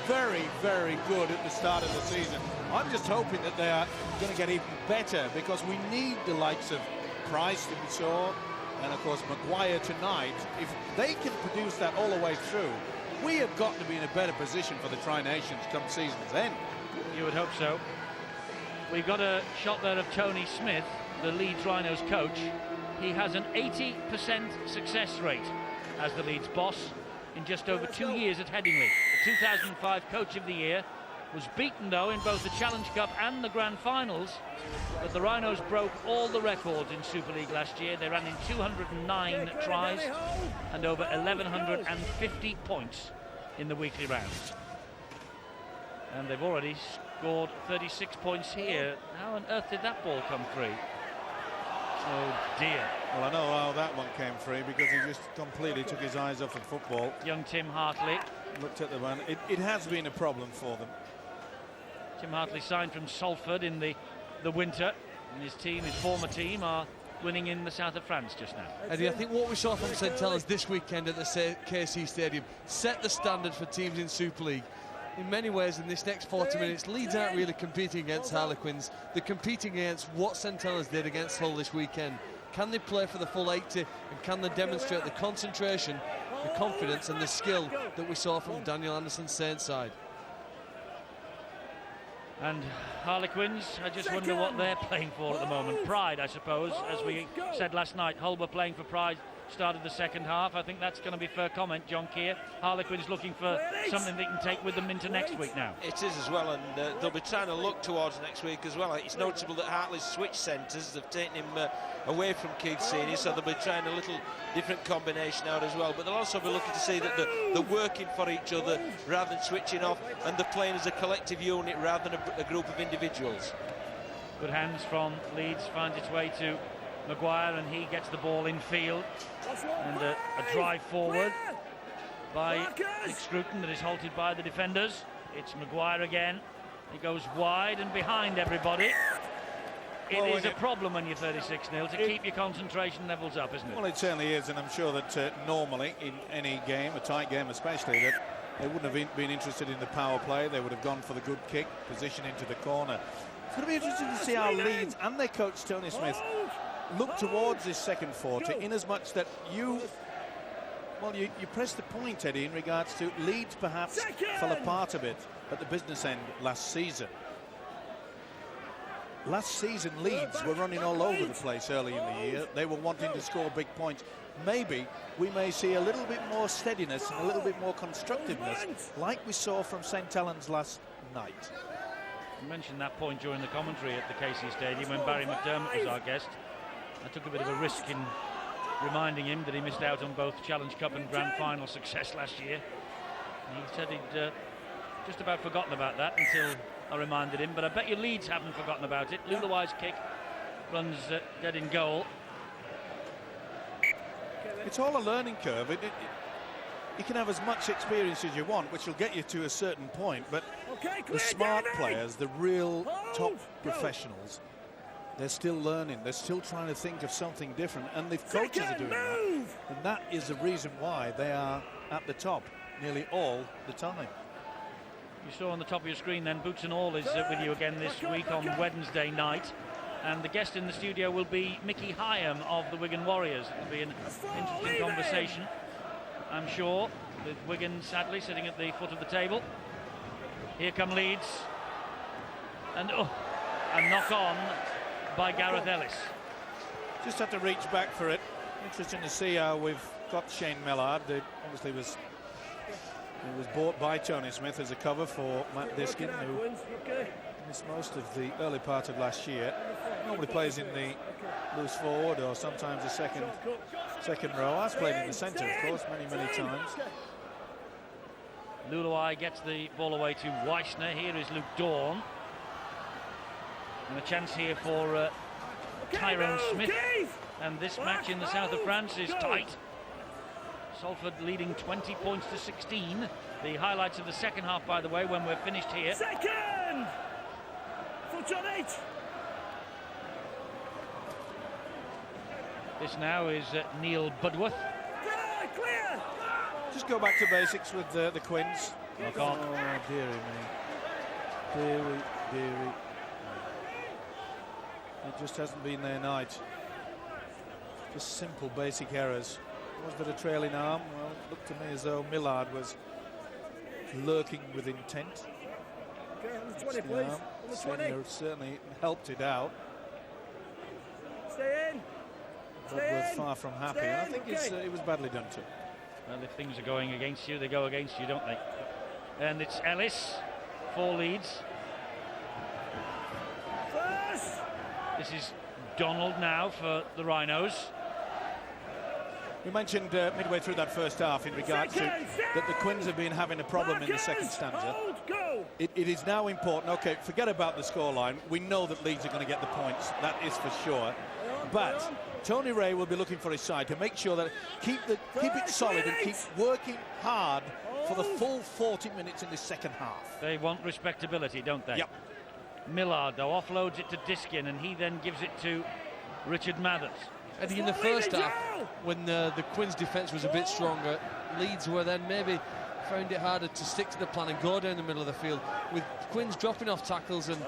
very, very good at the start of the season. I'm just hoping that they are going to get even better, because we need the likes of Price that we saw, and of course Maguire tonight. If they can produce that all the way through, we have got to be in a better position for the Tri-Nations come season's end. You would hope so. We've got a shot there of Tony Smith, the Leeds Rhinos coach. He has an 80% success rate as the Leeds boss in just over 2 years at Headingley. The 2005 Coach of the Year, was beaten though in both the Challenge Cup and the Grand Finals, but the Rhinos broke all the records in Super League last year. They ran in 209 tries and over 1,150 points in the weekly round. And they've already scored 36 points here. How on earth did that ball come free? Oh dear. Well, I know how that one came free, because he just completely took his eyes off the football. Young Tim Hartley. Looked at the one. It has been a problem for them. Tim Hartley signed from Salford in the winter, and his team, his former team, are winning in the south of France just now. Eddie, I think what we saw from St Helens this weekend at the KC Stadium set the standard for teams in Super League. In many ways, in this next 40 minutes, Leeds aren't really competing against Harlequins. They're competing against what St Helens did against Hull this weekend. Can they play for the full 80, and can they demonstrate the concentration, the confidence and the skill that we saw from Daniel Anderson's Saints side? And Harlequins, I just wonder what they're playing for at the moment. Pride, I suppose. As we said last night, Hull were playing for pride, started the second half. I think that's going to be fair comment, John Keir. Harlequins looking for something they can take with them into next week now. It is as well, and they'll be trying to look towards next week as well. It's noticeable that Hartley's switch centres have taken him away from Keith Senior, so they'll be trying a little different combination out as well. But they'll also be looking to see that they're working for each other rather than switching off, and they're playing as a collective unit rather than a group of individuals. Good hands from Leeds, finds its way to Maguire, and he gets the ball in field, and a drive forward by Nick Scruton that is halted by the defenders. It's Maguire again. He goes wide and behind everybody. It is a problem when you're 36-0 to keep your concentration levels up, isn't it? Well, it certainly is, and I'm sure that normally in any game, a tight game especially, that they wouldn't have been interested in the power play. They would have gone for the good kick, position into the corner. It's going to be interesting to see how Leeds and their coach Tony Smith look towards this second 40, in as much that you pressed the point, Eddie, in regards to Leeds perhaps fell apart a bit at the business end last season. Last season, Leeds were running all over the place early in the year. They were wanting to score big points. Maybe we may see a little bit more steadiness and a little bit more constructiveness, like we saw from St Helens last night. You mentioned that point during the commentary at the KC Stadium when Barry McDermott was our guest. I took a bit of a risk in reminding him that he missed out on both Challenge Cup and Grand Final success last year. He said he'd just about forgotten about that until I reminded him, but I bet you Leeds haven't forgotten about it. Luluai's kick runs dead in goal. It's all a learning curve. You can have as much experience as you want, which will get you to a certain point, but the smart players, the real top professionals, they're still learning. They're still trying to think of something different, and the coaches are doing that. And that is the reason why they are at the top nearly all the time. You saw on the top of your screen then, Boots and All is with you again this week on Wednesday night. And the guest in the studio will be Mickey Hyam of the Wigan Warriors. It'll be an interesting conversation, I'm sure, with Wigan sadly sitting at the foot of the table. Here come Leeds. And a knock on by Gareth Ellis. Just have to reach back for it. Interesting to see how we've got Shane Millard. Obviously he was bought by Tony Smith as a cover for Matt Diskin, who missed most of the early part of last year. Normally plays in the loose forward or sometimes the second row. Has played in the centre, of course, many times. Luluai gets the ball away to Weissner. Here is Luke Dawn. And a chance here for Tyrone Smith. And this match in the south of France is tight. Salford leading 20 points to 16. The highlights of the second half, by the way, when we're finished here. Second! Foot on it! This now is Neil Budworth. Clear! Just go back to basics with the Quins. Knock on. Oh, dearie me. Dearie. It just hasn't been their night. Just simple, basic errors. Was there a trailing arm? Well, it looked to me as though Millard was lurking with intent. Okay, on the 20, please. On the 20. Senior certainly helped it out. Stay in. Budworth far from happy. I think it was badly done too. Well, if things are going against you, they go against you, don't they? And it's Ellis for Leeds. First. This is Donald now for the Rhinos. You mentioned midway through that first half in regards to that the Quins have been having a problem in the second stanza. It is now important. Okay, forget about the scoreline. We know that Leeds are going to get the points. That is for sure. But Tony Ray will be looking for his side to make sure that keep it solid and keep working hard for the full 40 minutes in the second half. They want respectability, don't they? Yep. Millard, though, offloads it to Diskin, and he then gives it to Richard Mathers. And in the first half, when the Quins' defence was a bit stronger, Leeds were then maybe found it harder to stick to the plan and go down the middle of the field. With Quins dropping off tackles, and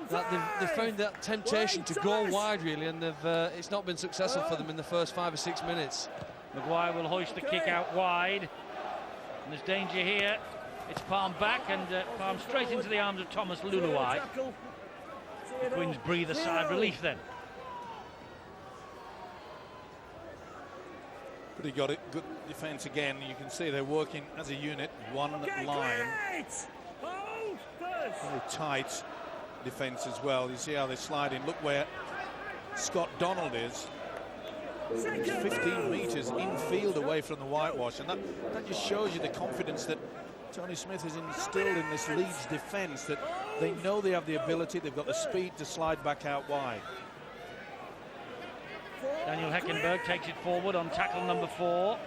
they found that temptation to go wide, really, and it's not been successful for them in the first 5 or 6 minutes. Maguire will hoist the kick out wide. And there's danger here. It's palmed back and palmed straight into the arms of Thomas Luluai. The Quins breathe a sigh of relief then. But he got it. Good defence again. You can see they're working as a unit, one line. Very tight defence as well. You see how they slide in. Look where Scott Donald is. He's 15 metres infield away from the whitewash, and that just shows you the confidence that Tony Smith has instilled in this Leeds defence, that they know they have the ability, they've got the speed to slide back out wide. Daniel Heckenberg takes it forward on tackle number 4.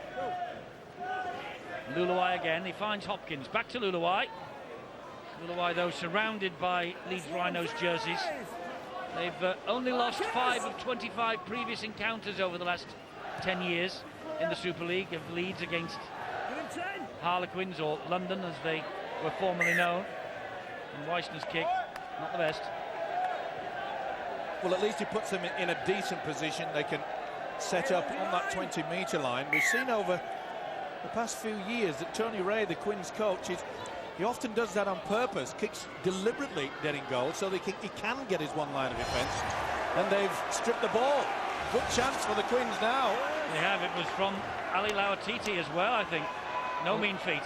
Luluai again, he finds Hopkins, back to Luluai. Luluai, though, surrounded by Leeds Rhinos jerseys. They've only lost 5 of 25 previous encounters over the last 10 years in the Super League of Leeds against Harlequins, or London as they were formerly known. And Weissner's kick, not the best. Well, at least he puts them in a decent position. They can set up on that 20-metre line. We've seen over the past few years that Tony Ray, the Quins coach, he often does that on purpose, kicks deliberately dead in goal so he can get his one line of defence. And they've stripped the ball. Good chance for the Quins now. They have. It was from Ali Lauatiti as well, I think. No mean feat.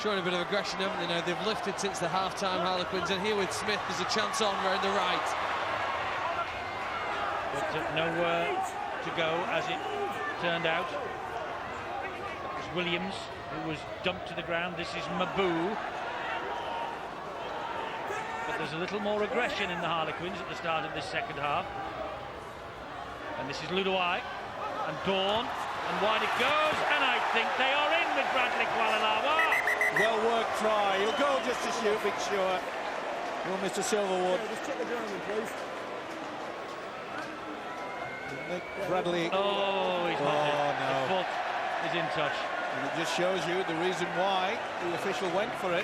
Showing a bit of aggression, haven't they now? They've lifted since the half-time Harlequins, and here with Smith, there's a chance on round the right. But nowhere to go, as it turned out. It was Williams who was dumped to the ground. This is Mabou. There's a little more aggression in the Harlequins at the start of this second half. And this is Ludoai and Dawn, and wide it goes, and I think they are in with Bradley Kualalawa. Well worked try. He'll go just to shoot, Big sure. Will Mr. Silverwood. Just check the ground, please. Nick Bradley. Oh, he's not in. No. The foot is in touch. And it just shows you the reason why the official went for it.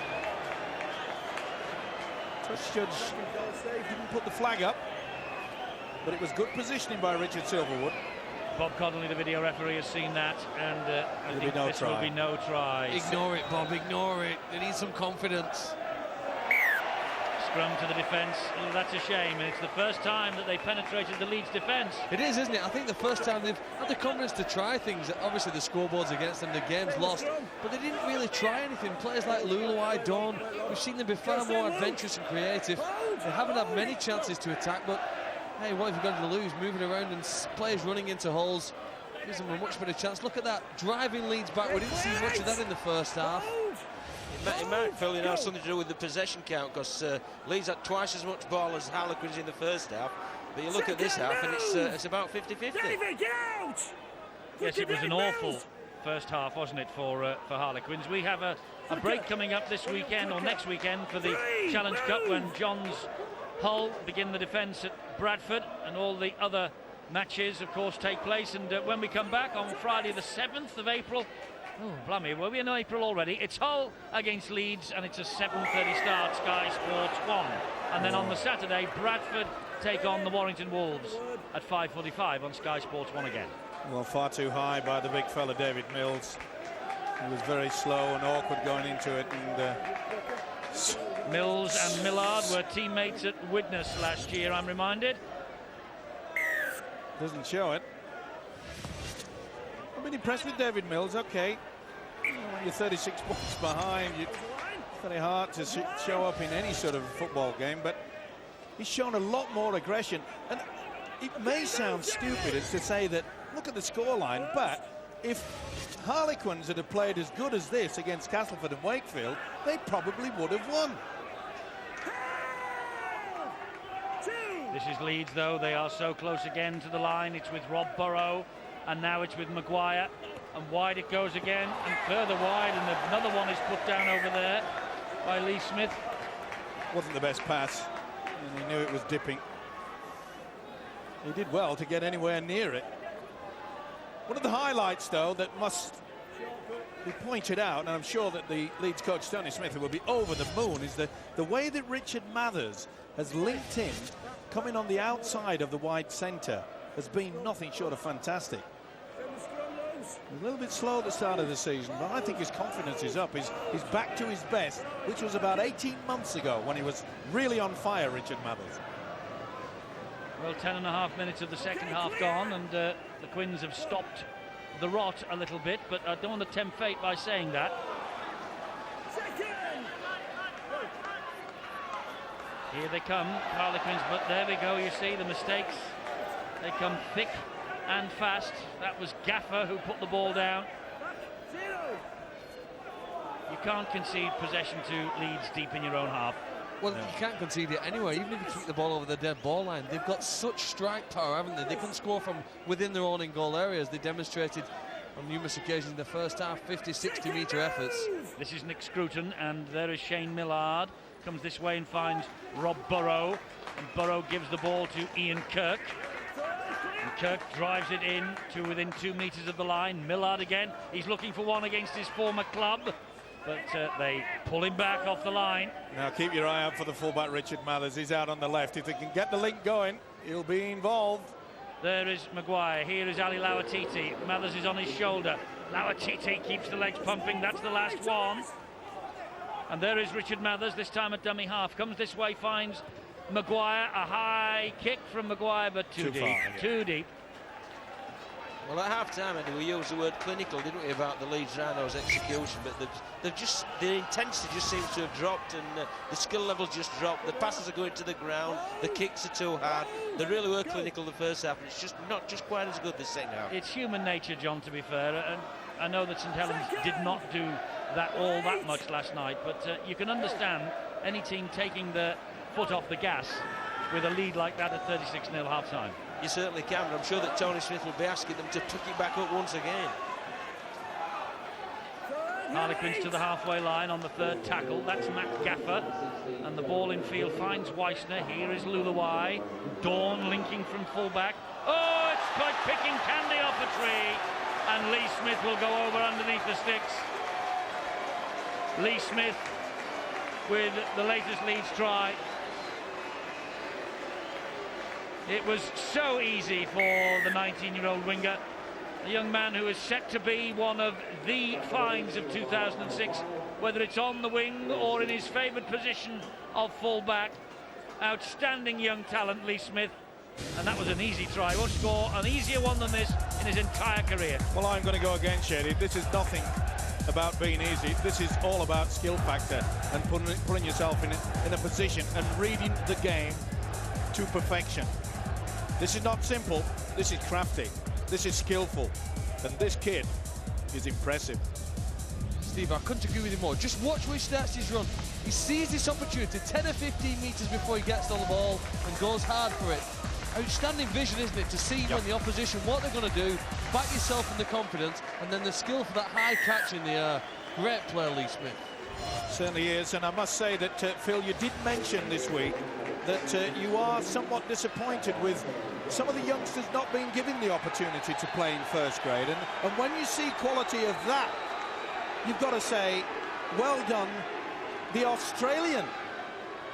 Touch judge didn't put the flag up, but it was good positioning by Richard Silverwood. Bob Connolly, the video referee, has seen that, and I think no this try. will be no try. Ignore it, Bob, ignore it. They need some confidence. Scrum to the defence. Oh, that's a shame, and it's the first time that they penetrated the Leeds defence. It is, isn't it? I think the first time they've had the confidence to try things. Obviously, the scoreboard's against them, the game's lost, but they didn't really try anything. Players like Luloai, Dawn, we've seen them be far more adventurous and creative. They haven't had many chances to attack, but hey, what have you got to lose? Moving around and players running into holes gives them a much better chance. Look at that, driving Leeds back. We didn't see much of that in the first half. It might, Phil, have something to do with the possession count, because Leeds had twice as much ball as Harlequins in the first half. But you look at this half, and it's about 50-50. David, get out! Yes, it was an awful first half, wasn't it, for Harlequins. We have a break coming up this weekend, or next weekend, for the Challenge Cup, when John's Hull begin the defence at Bradford, and all the other matches, of course, take place. And when we come back on Friday the 7th of April, oh, blimey, were we in April already? It's Hull against Leeds, and it's a 7:30 start, Sky Sports 1. And then on the Saturday, Bradford take on the Warrington Wolves at 5:45 on Sky Sports 1 again. Well, far too high by the big fella, David Mills. He was very slow and awkward going into it. And Mills and Millard were teammates at Widnes last year, I'm reminded. doesn't show it. I've been impressed with David Mills. Okay, when you're 36 points behind, it's very hard to show up in any sort of football game, but he's shown a lot more aggression. And it may sound stupid as to say that, look at the scoreline, but if Harlequins had played as good as this against Castleford and Wakefield, they probably would have won. This is Leeds, though. They are so close again to the line. It's with Rob Burrow, and now it's with Maguire, and wide it goes again, and further wide, and another one is put down over there by Lee Smith. Wasn't the best pass, and he knew it was dipping. He did well to get anywhere near it. One of the highlights, though, that must be pointed out, and I'm sure that the Leeds coach Tony Smith will be over the moon, is the way that Richard Mathers has linked in, coming on the outside of the wide centre, has been nothing short of fantastic. A little bit slow at the start of the season, but I think his confidence is up. He's back to his best, which was about 18 months ago when he was really on fire, Richard Mathers. Well, 10.5 minutes of the second half gone, and the Quins have stopped the rot a little bit, but I don't want to tempt fate by saying that. Here they come, Harlequins, but there we go, you see the mistakes. They come thick and fast. That was Gaffer who put the ball down. You can't concede possession to Leeds deep in your own half. Well, you can't concede it anyway, even if you kick the ball over the dead ball line. They've got such strike power, haven't they? They can score from within their own in-goal areas. They demonstrated on numerous occasions in the first half, 50, 60-metre efforts. This is Nick Scruton, and there is Shane Millard. Comes this way and finds Rob Burrow, and Burrow gives the ball to Ian Kirk. And Kirk drives it in to within 2 metres of the line. Millard again, he's looking for one against his former club, but they pull him back off the line. Now keep your eye out for the fullback Richard Mathers. He's out on the left. If they can get the link going, he'll be involved. There is Maguire. Here is Ali Lawatiti. Mathers is on his shoulder. Lawatiti keeps the legs pumping. That's the last one. And there is Richard Mathers, this time at dummy half. Comes this way, finds Maguire. A high kick from Maguire, but too deep. Far, yeah. Too deep. Well, at half-time, we used the word clinical, didn't we, about the Leeds Rhinos' execution, but the intensity just seems to have dropped, and the skill levels just dropped. The passes are going to the ground, the kicks are too hard. They really were clinical the first half, and it's just not quite as good this second half. It's human nature, John, to be fair, and I know that St Helens did not do that all that much last night, but you can understand any team taking the foot off the gas with a lead like that at 36-0 half-time. You certainly can, but I'm sure that Tony Smith will be asking them to tuck it back up once again. Harlequins to the halfway line on the third tackle. That's Matt Gaffer. And the ball in field finds Weissner. Here is Luluwai. Dawn linking from fullback. Oh, it's like picking candy off a tree. And Lee Smith will go over underneath the sticks. Lee Smith with the latest Leeds try. It was so easy for the 19-year-old winger. A young man who is set to be one of the finds of 2006, whether it's on the wing or in his favoured position of full-back. Outstanding young talent, Lee Smith. And that was an easy try. He won't score an easier one than this in his entire career. Well, I'm going to go against Shady. This is nothing about being easy. This is all about skill factor and putting yourself in a position and reading the game to perfection. This is not simple. This is crafty. This is skillful. And this kid is impressive. Steve, I couldn't agree with you more. Just watch where he starts his run. He sees this opportunity 10 or 15 metres before he gets on the ball and goes hard for it. Outstanding vision, isn't it, to see when the opposition, what they're going to do, back yourself in the confidence, and then the skill for that high catch in the air. Great player, Lee Smith. Certainly is, and I must say that, Phil, you did mention this week that you are somewhat disappointed with some of the youngsters not being given the opportunity to play in first grade, and when you see quality of that, you've got to say, well done, the Australian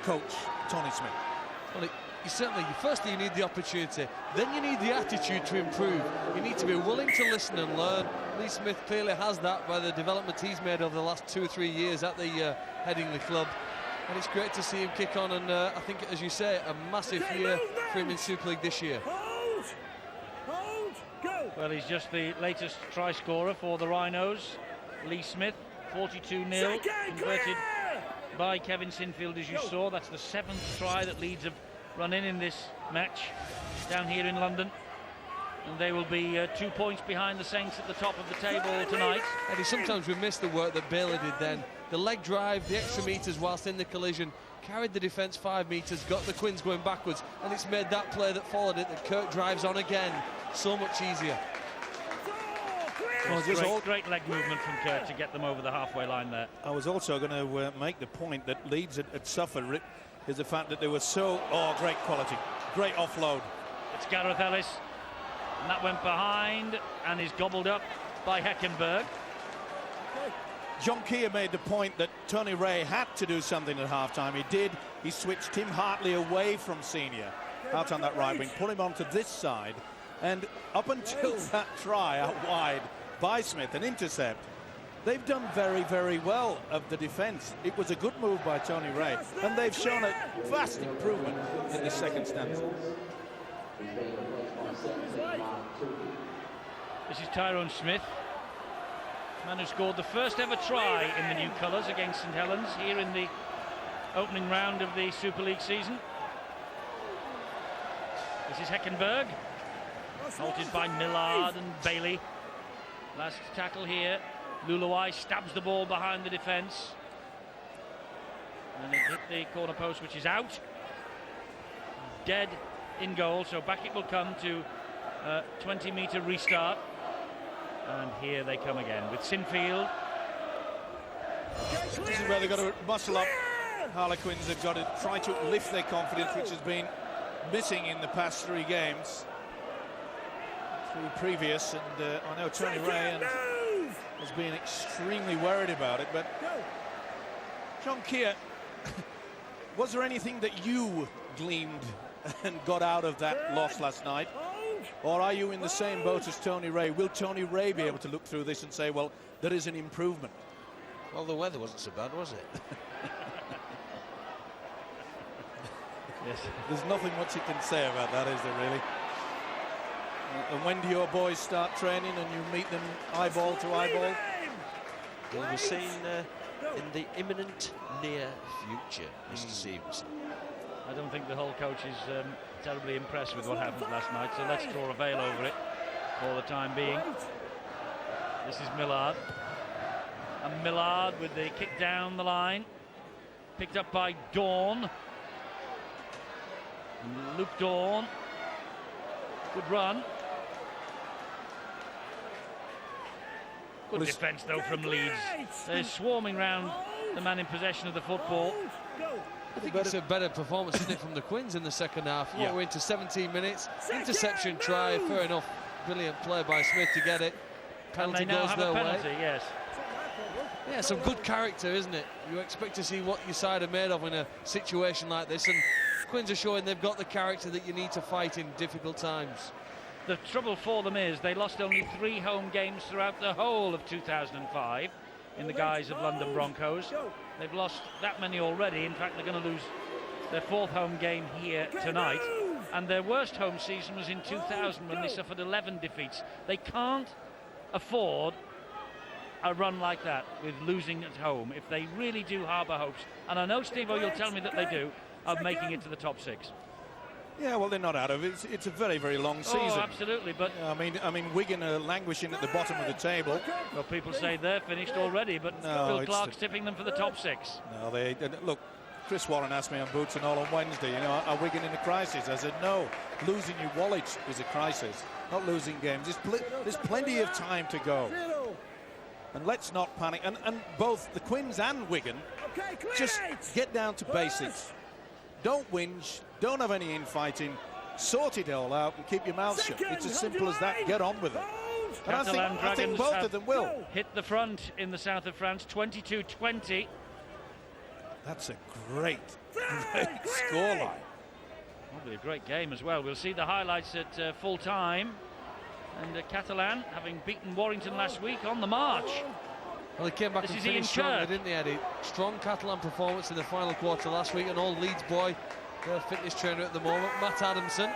coach, Tony Smith. Well, you certainly, firstly you need the opportunity, then you need the attitude to improve. You need to be willing to listen and learn. Lee Smith clearly has that by the development he's made over the last 2 or 3 years at the Headingley club. And it's great to see him kick on, and I think, as you say, a massive year for him in Super League this year. Well, he's just the latest try scorer for the Rhinos. Lee Smith, 42-0, converted by Kevin Sinfield, as you saw. That's the 7th try that Leeds have run in this match down here in London. And they will be 2 points behind the Saints at the top of the table tonight. And sometimes we miss the work that Bailey did then. The leg drive, the extra metres whilst in the collision, carried the defence 5 metres, got the Quins going backwards, and it's made that play that followed it, that Kirk drives on again, so much easier. Great leg movement from Kirk to get them over the halfway line there. I was also going to make the point that Leeds had suffered is the fact that they were so, great quality, great offload. It's Gareth Ellis, and that went behind and is gobbled up by Heckenberg. John Keir made the point that Tony Ray had to do something at half-time. He did. He switched Tim Hartley away from Senior out on that right wing, put him onto this side, and up until that try out wide by Smith, an intercept, they've done very, very well of the defence. It was a good move by Tony Ray, and they've shown a vast improvement in the second stanza. This is Tyrone Smith, man who scored the first ever try in the new colours against St Helens here in the opening round of the Super League season. This is Heckenberg, halted by Millard and Bailey. Last tackle here. Luluwai stabs the ball behind the defence. And it hit the corner post, which is out. Dead in goal, so back it will come to 20-metre restart. And here they come again with Sinfield. This is where they've got to muscle up. Harlequins have got to try to lift their confidence, which has been missing in the past 3 games. 3 previous, and I know Tony Ray has been extremely worried about it, but John Keir, was there anything that you gleaned and got out of that loss last night? Or are you in the same boat as Tony Ray? Will Tony Ray be able to look through this and say, well, there is an improvement? Well, the weather wasn't so bad, was it? Yes. There's nothing much you can say about that, is there, really? And when do your boys start training and you meet them eyeball to eyeball? Well, we're seeing in the imminent near future, Mr. Stevenson. I don't think the whole coach is terribly impressed with what happened last night, so let's draw a veil over it for the time being. This is Millard. And Millard with the kick down the line. Picked up by Dawn. Luke Dawn. Good run. Good defence, though, from Leeds. They're swarming round the man in possession of the football. I think it's a better performance, isn't it, from the Quins in the second half? Yeah. We're into 17 minutes. Interception try, fair enough. Brilliant play by Smith to get it. Penalty and they now goes have their a penalty, way. yes. Yeah, some good character, isn't it? You expect to see what your side are made of in a situation like this, and Quins are showing they've got the character that you need to fight in difficult times. The trouble for them is they lost only 3 home games throughout the whole of 2005 in the guise of London Broncos. They've lost that many already. In fact, they're going to lose their 4th home game here tonight. And their worst home season was in 2000 when they suffered 11 defeats. They can't afford a run like that with losing at home if they really do harbour hopes. And I know, Steve-O, you'll tell me that they do, of making it to the top 6. Yeah, well, they're not out of it. It's a very, very long season. Oh, absolutely, but I mean, Wigan are languishing at the bottom of the table. Well, people say they're finished already, but No, Phil Clark's tipping them for the top 6. No, they look. Chris Warren asked me on Boots and All on Wednesday, you know, are Wigan in a crisis? I said, no, losing your wallet is a crisis, not losing games. There's plenty of time to go. And let's not panic. And both the Quins and Wigan just get down to basics. Don't whinge, don't have any infighting, sort it all out and keep your mouth shut. It's as simple as that. Get on with it. And I think both of them will. Hit the front in the south of France, 22-20. That's a great scoreline. Will be a great game as well. We'll see the highlights at full time. And Catalan, having beaten Warrington last week, on the march. Well, they came back This and is finished Ian strongly, Kirk. didn't they, Eddie? Strong Catalan performance in the final quarter last week. An old Leeds boy, their fitness trainer at the moment, Matt Adamson.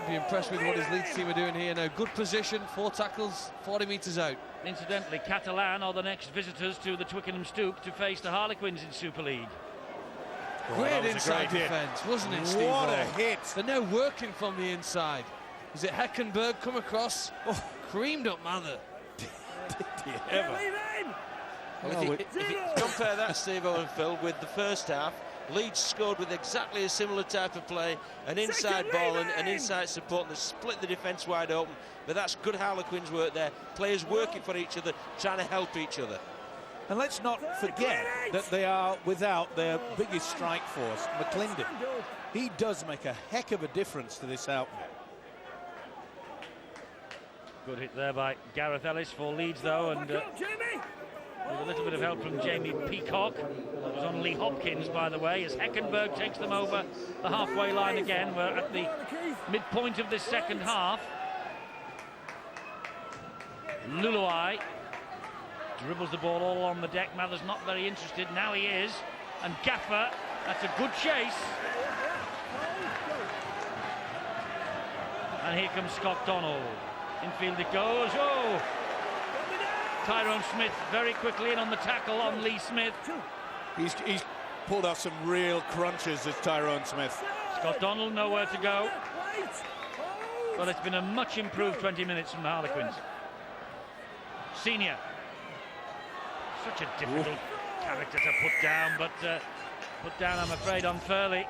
Be impressed with what his Leeds team are doing here now. Good position, 4 tackles, 40 metres out. Incidentally, Catalan are the next visitors to the Twickenham Stoop to face the Harlequins in Super League. Great inside defence, wasn't it, Steve? What a hit. They're now working from the inside. Is it Heckenberg come across? Oh, creamed up Mather. Did you ever? Well, if you compare that, Steve-O and Phil, with the first half, Leeds scored with exactly a similar type of play, an inside ball and an inside support that split the defence wide open. But that's good Harlequins work there. Players working for each other, trying to help each other. And let's not forget that they are without their biggest strike force, McClendon. He does make a heck of a difference to this outfit. Good hit there by Gareth Ellis for Leeds, though, and with a little bit of help from Jamie Peacock. That was on Lee Hopkins, by the way, as Heckenberg takes them over the halfway line again. We're at the midpoint of this second half. Luluai dribbles the ball all on the deck. Mather's not very interested. Now he is. And Gaffer, that's a good chase. And here comes Scott Donald. Infield it goes. Oh! Tyrone Smith very quickly in on the tackle on Lee Smith. He's pulled off some real crunches as Tyrone Smith. Scott Donald nowhere to go. Well, it's been a much improved 20 minutes from the Harlequins. Senior. Such a difficult character to put down, but put down, I'm afraid, unfairly.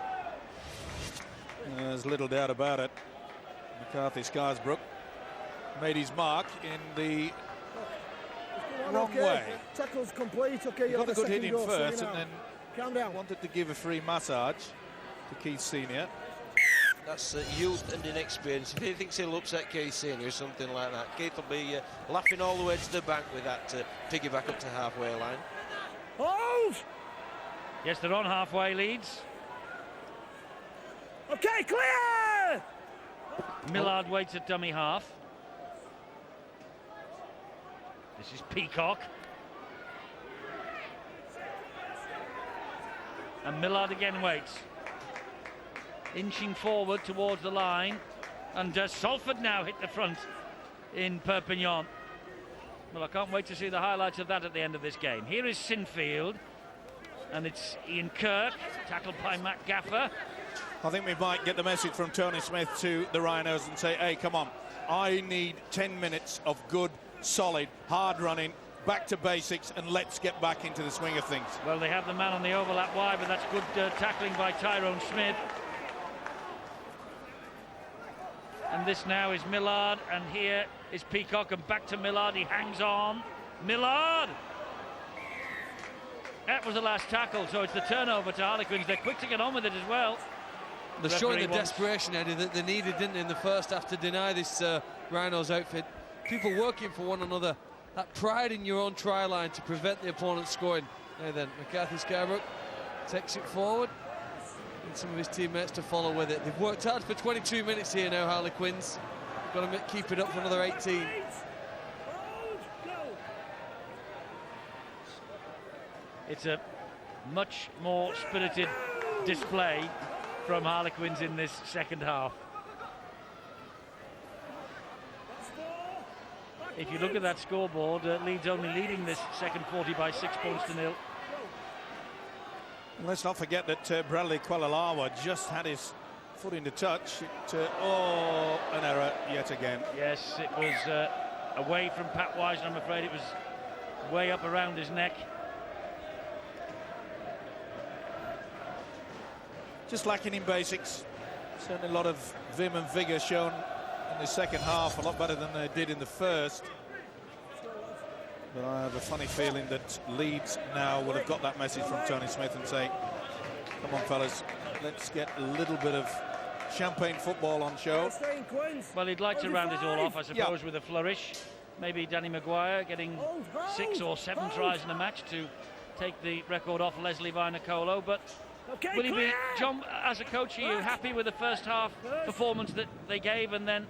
There's little doubt about it. McCarthy Scarsbrook made his mark in the wrong way. Tackle's complete. Okay, Got a good hit in goal, first so and then calm down. wanted to give a free massage to Keith Senior. That's youth and inexperience. If he thinks he'll upset Keith Senior or something like that, Keith will be laughing all the way to the bank with that piggyback up to halfway line. Hold! Yes, they're on halfway, Leeds. Okay, clear! Millard waits at dummy half. This is Peacock. And Millard again waits. Inching forward towards the line. And Salford now hit the front in Perpignan. Well, I can't wait to see the highlights of that at the end of this game. Here is Sinfield. And it's Ian Kirk, tackled by Matt Gaffer. I think we might get the message from Tony Smith to the Rhinos and say, hey, come on, I need 10 minutes of good, solid, hard running, back to basics, and let's get back into the swing of things. Well, they have the man on the overlap wide, but that's good tackling by Tyrone Smith. And this now is Millard, and here is Peacock, and back to Millard. He hangs on. Millard! That was the last tackle, so it's the turnover to Harlequins. They're quick to get on with it as well. They're showing the desperation, Eddie, that they needed, didn't they, in the first half to deny this Rhinos outfit. People working for one another. That pride in your own try line to prevent the opponent scoring. Now then, McCarthy Skybrook takes it forward. And some of his teammates to follow with it. They've worked hard for 22 minutes here now, Harlequins. Got to keep it up for another 18. It's a much more spirited display from Harlequins in this second half. If you look at that scoreboard, Leeds only leading this second 40 by 6 points to nil. Let's not forget that Bradley Kualalawa just had his foot in the touch. An error yet again. Yes, it was away from Pat Wise, and I'm afraid it was way up around his neck. Just lacking in basics. Certainly a lot of vim and vigour shown in the second half, a lot better than they did in the first. But I have a funny feeling that Leeds now will have got that message from Tony Smith and say, come on fellas, let's get a little bit of champagne football on show. Well, he'd like to round it all off, I suppose, with a flourish. Maybe Danny Maguire getting 6 or 7 tries in a match to take the record off Leslie Vinacolo, but will he be, John, as a coach, are you happy with the first half performance that they gave, and then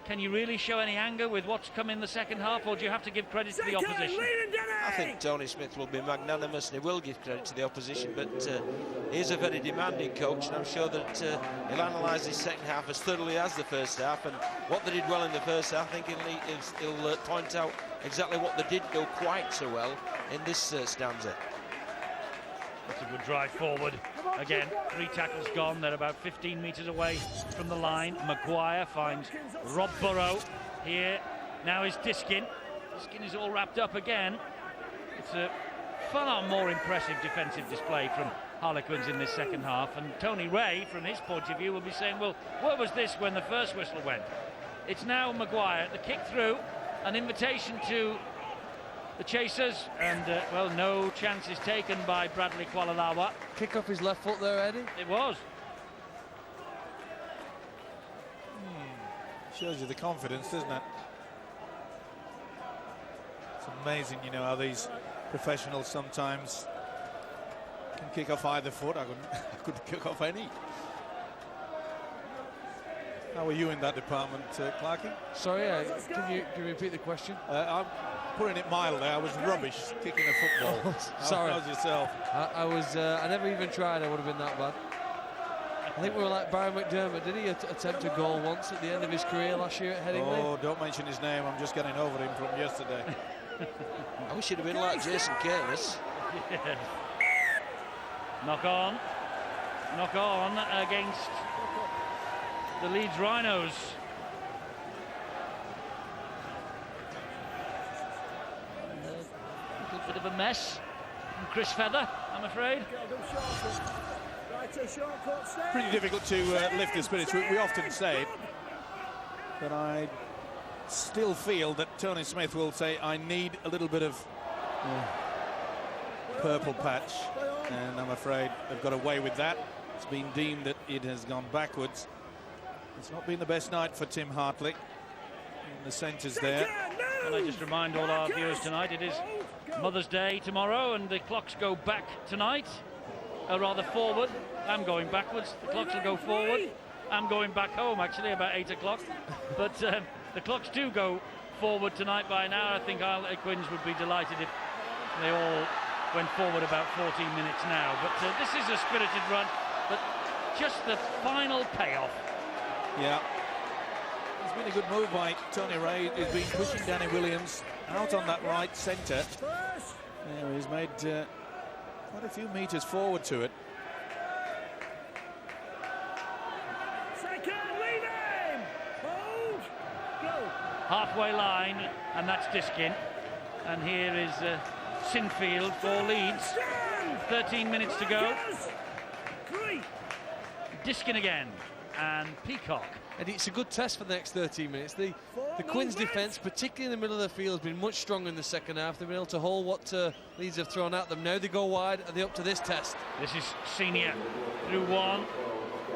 can you really show any anger with what's come in the second half, or do you have to give credit to the opposition? I think Tony Smith will be magnanimous and he will give credit to the opposition, but he is a very demanding coach, and I'm sure that he'll analyse his second half as thoroughly as the first half, and what they did well in the first half, I think he'll point out exactly what they did go quite so well in this stanza. That's a good drive forward. Again, 3 tackles gone. They're about 15 metres away from the line. Maguire finds Rob Burrow here. Now is Diskin. Diskin is all wrapped up again. It's a far more impressive defensive display from Harlequins in this second half. And Tony Ray, from his point of view, will be saying, well, what was this when the first whistle went? It's now Maguire. The kick through, an invitation to the chasers, and well, no chance is taken by Bradley Kualalawa. Kick off his left foot there, Eddie. It was. Shows you the confidence, doesn't it? It's amazing, you know, how these professionals sometimes can kick off either foot. I couldn't kick off any. How are you in that department, Clarkie? Sorry, can you repeat the question? I'm putting it mildly. I was rubbish kicking a football. Sorry. How's yourself? I never even tried. I would have been that bad. I think we were like Barry McDermott. Did he attempt a goal once at the end of his career last year at Headingley? Oh, don't mention his name. I'm just getting over him from yesterday. I wish he'd have been like Jason Cairns. Yeah. Knock on against the Leeds Rhinos. A little bit of a mess from Chris Feather, I'm afraid. Pretty difficult to lift the spirits. We often say it, but I still feel that Tony Smith will say, I need a little bit of purple patch, and I'm afraid they've got away with that. It's been deemed that it has gone backwards. It's not been the best night for Tim Hartley in the centres there. Can I just remind all our viewers tonight, it is Mother's Day tomorrow, and the clocks go back tonight, or rather forward. I'm going backwards, the clocks will go forward. I'm going back home actually about 8 o'clock, but the clocks do go forward tonight by an hour. I think Harlequins would be delighted if they all went forward about 14 minutes now, but this is a spirited run, but just the final payoff. Yeah, it's been a good move by Tony Ray. He's been pushing Danny Williams out on that right centre. Yeah, he's made quite a few metres forward to it. Halfway line, and that's Diskin. And here is Sinfield for Leeds. 13 minutes to go. Diskin again. and Peacock. And it's a good test for the next 13 minutes. The Quins' defence, particularly in the middle of the field, has been much stronger in the second half. They've been able to hold what Leeds have thrown at them. Now they go wide. Are they up to this test? This is Senior through one,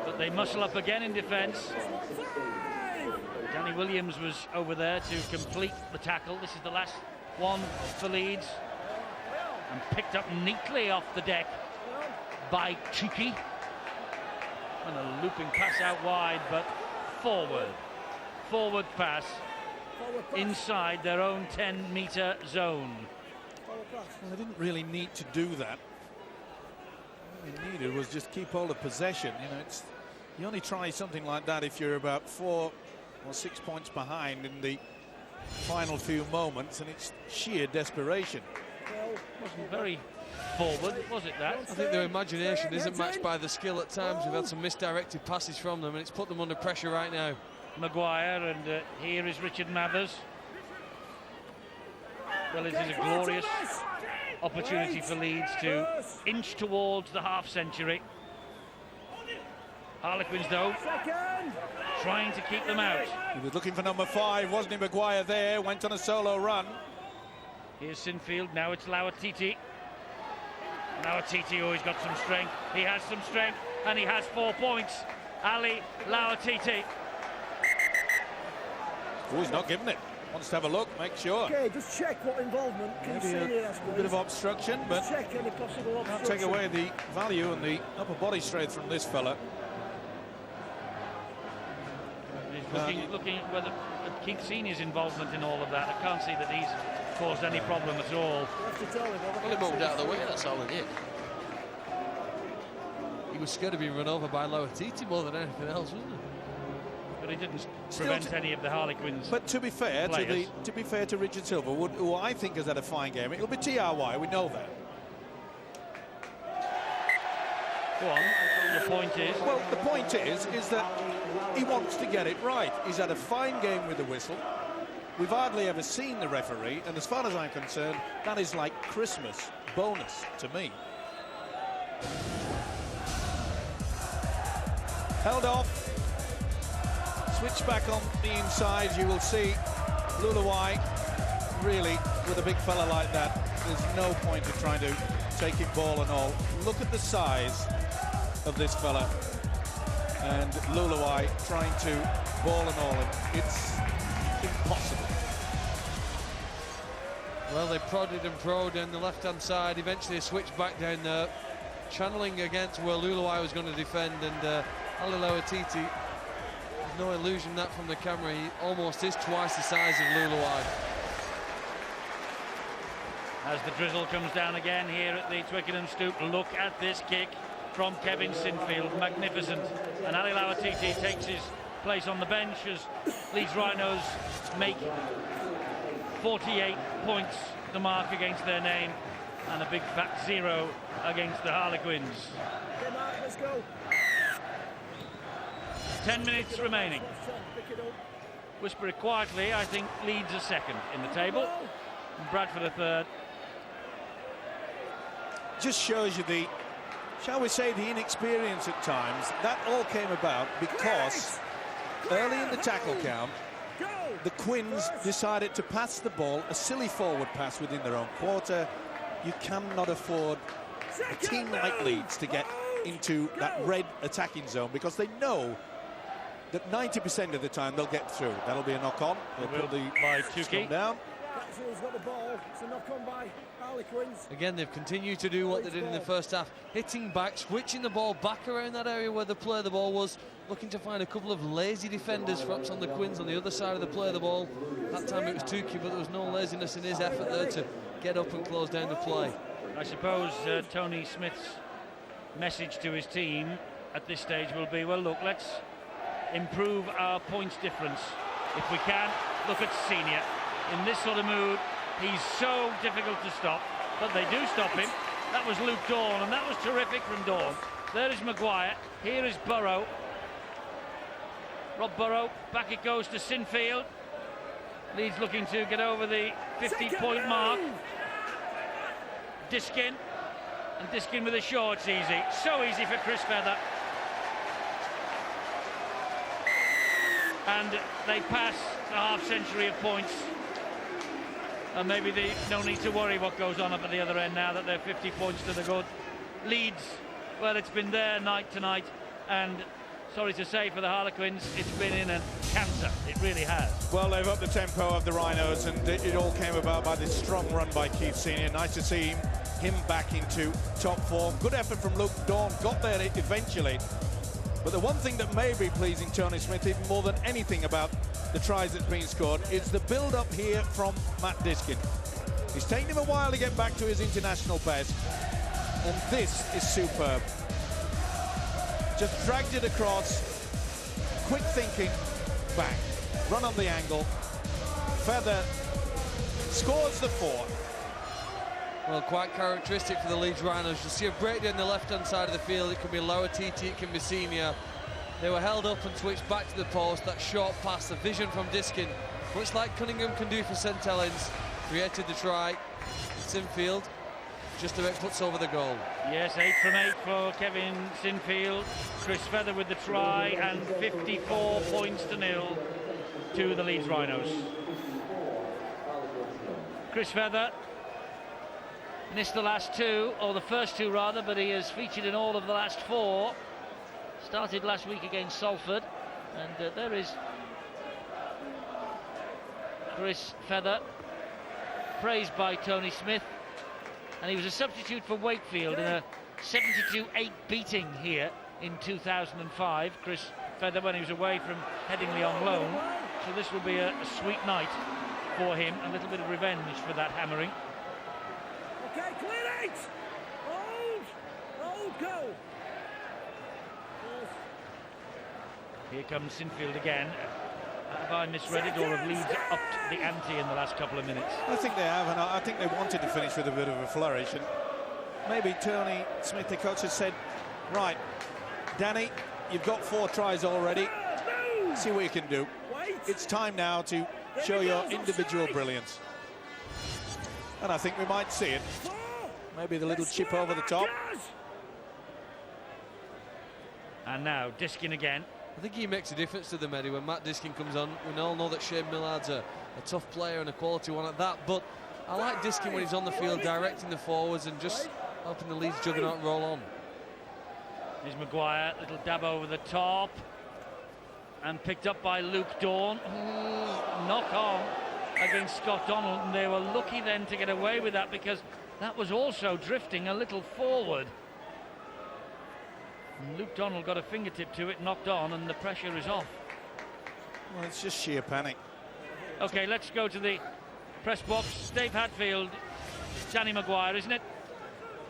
but they muscle up again in defence. Danny Williams was over there to complete the tackle. This is the last one for Leeds, and picked up neatly off the deck by Cheeky. And a looping pass out wide, but forward pass inside their own 10-metre zone. Well, they didn't really need to do that. All they needed was just keep hold of possession. You know, you only try something like that if you're about 4 or 6 points behind in the final few moments, and it's sheer desperation. Wasn't very forward, was it that? I think their imagination isn't matched by the skill at times. We've had some misdirected passes from them, and it's put them under pressure right now. Maguire, and here is Richard Mathers. Well, it is a glorious opportunity for Leeds to inch towards the half-century. Harlequins, though, trying to keep them out. He was looking for number 5, wasn't he? Maguire there, went on a solo run. Here's Sinfield, now it's Lauatiti. Lauatiti, oh, he's got some strength. He has some strength, and he has 4 points. Ali Lauatiti. Oh, he's not giving it. Wants to have a look, make sure. Okay, just check what involvement. Maybe a bit of obstruction, but check any possible obstruction. can't take away the value and the upper body strength from this fella. He's looking at whether Keith Senior's involvement in all of that. I can't see that he's caused any problem at all. Well, he moved out of the way, that's all he did. He was scared of being run over by Lauatiti more than anything else, wasn't he? But he didn't prevent any of the Harlequins. But to be fair to Richard Silver, who I think has had a fine game, it'll be TRY, we know that. Go on, your point is? Well, the point is that he wants to get it right. He's had a fine game with the whistle. We've hardly ever seen the referee, and as far as I'm concerned, that is like Christmas bonus to me. Held off. Switch back on the inside. You will see Luluwai, really, with a big fella like that, there's no point in trying to take him ball and all. Look at the size of this fella. And Luluwai trying to ball and all. It's impossible. Well, they prodded and probed on the left-hand side. Eventually, they switched back down there, channeling against where Luluwai was going to defend. And Ali Lauatiti, there's no illusion that from the camera, he almost is twice the size of Luluwai. As the drizzle comes down again here at the Twickenham Stoop, look at this kick from Kevin Sinfield, magnificent. And Ali Lauatiti takes his place on the bench as Leeds Rhinos make 48 points the mark against their name, and a big fat 0 against the Harlequins. Okay, Mark, let's go. 10 minutes remaining. Whisper it quietly, I think Leeds are second in the table, and Bradford are third. Just shows you the, shall we say, the inexperience at times. That all came about because early in the tackle count, the Quins decided to pass the ball, a silly forward pass within their own quarter. You cannot afford a team like Leeds to get into that red attacking zone because they know that 90% of the time they'll get through. That'll be a knock-on. They'll put the scrum down. He's got the ball. It's a knock-on by Harlequins. Again, they've continued to do what they did in the first half, hitting back, switching the ball back around that area where the play of the ball was, looking to find a couple of lazy defenders, perhaps on the Quins on the other side of the play of the ball. That time it was Tukey, but there was no laziness in his effort there to get up and close down the play. I suppose Tony Smith's message to his team at this stage will be, well, look, let's improve our points difference. If we can, look at Senior. In this sort of mood, he's so difficult to stop, but they do stop him. That was Luke Dawn, and that was terrific from Dawn. There is Maguire, here is Burrow. Rob Burrow, back it goes to Sinfield. Leeds looking to get over the 50-point mark. Diskin, and Diskin with a short, it's easy. So easy for Chris Feather. and they pass a half-century of points. And maybe they don't need to worry what goes on up at the other end now that they're 50 points to the good. Leeds, well, it's been their night tonight, and sorry to say for the Harlequins, it's been in a canter. It really has. Well, they've upped the tempo of the Rhinos, and it all came about by this strong run by Keith Senior. Nice to see him back into top form. Good effort from Luke Dawn, got there eventually. But the one thing that may be pleasing Tony Smith even more than anything about the tries that's been scored is the build-up here from Matt Diskin. He's taken him a while to get back to his international best, and this is superb. Just dragged it across, quick thinking, bang, run on the angle, Feather scores the 4. Well, quite characteristic for the Leeds Rhinos. You see a breakdown on the left-hand side of the field. It can be Lower TT, it can be Senior. They were held up and switched back to the post. That short pass, the vision from Diskin, much like Cunningham can do for St Helens, created the try. Sinfield just about puts over the goal. Yes, 8 from 8 for Kevin Sinfield. Chris Feather with the try, and 54 points to 0 to the Leeds Rhinos. Chris Feather missed the last 2, or the first 2 rather, but he has featured in all of the last 4. Started last week against Salford, and there is Chris Feather, praised by Tony Smith, and he was a substitute for Wakefield in a 72-8 beating here in 2005. Chris Feather, when he was away from Headingley on loan, so this will be a sweet night for him, a little bit of revenge for that hammering. Okay, clear 8! Hold, go! Here comes Sinfield again. Have I misread it, or have Leeds upped the ante in the last couple of minutes? I think they have, and I think they wanted to finish with a bit of a flourish, and maybe Tony Smith, the coach, has said, right, Danny, you've got 4 tries already, see what you can do. It's time now to show your individual brilliance. And I think we might see it. Maybe the little chip over the top. And now Diskin again. I think he makes a difference to them, Eddie, when Matt Diskin comes on. We all know that Shane Millard's a tough player and a quality one at that, but I like Diskin when he's on the field, directing the forwards and just helping the Leeds juggernaut roll on. Here's Maguire, little dab over the top, and picked up by Luke Dawn. Knock on against Scott Donald, and they were lucky then to get away with that, because that was also drifting a little forward. And Luke Donald got a fingertip to it, knocked on, and the pressure is off. Well, it's just sheer panic. Okay, let's go to the press box. Dave Hadfield, Danny Maguire, isn't it?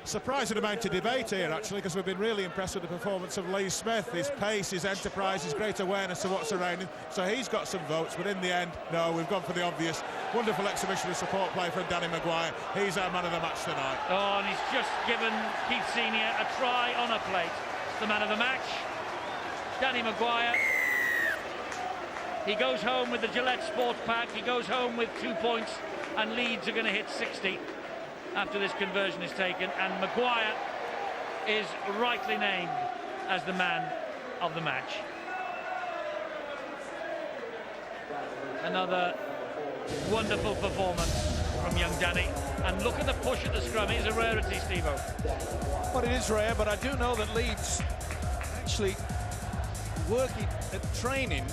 Surprising amount of debate here, actually, because we've been really impressed with the performance of Lee Smith. His pace, his enterprise, his great awareness of what's around him. So he's got some votes, but in the end, no, we've gone for the obvious. Wonderful exhibition of support play from Danny Maguire. He's our man of the match tonight. Oh, and he's just given Keith Senior a try on a plate. The man of the match, Danny Maguire. He goes home with the Gillette Sports Pack. He goes home with 2 points, and Leeds are going to hit 60 after this conversion is taken, and Maguire is rightly named as the man of the match. Another wonderful performance from young Danny, and look at the push at the scrum. It's a rarity, Steve-O. Well, it is rare, but I do know that Leeds actually working at training.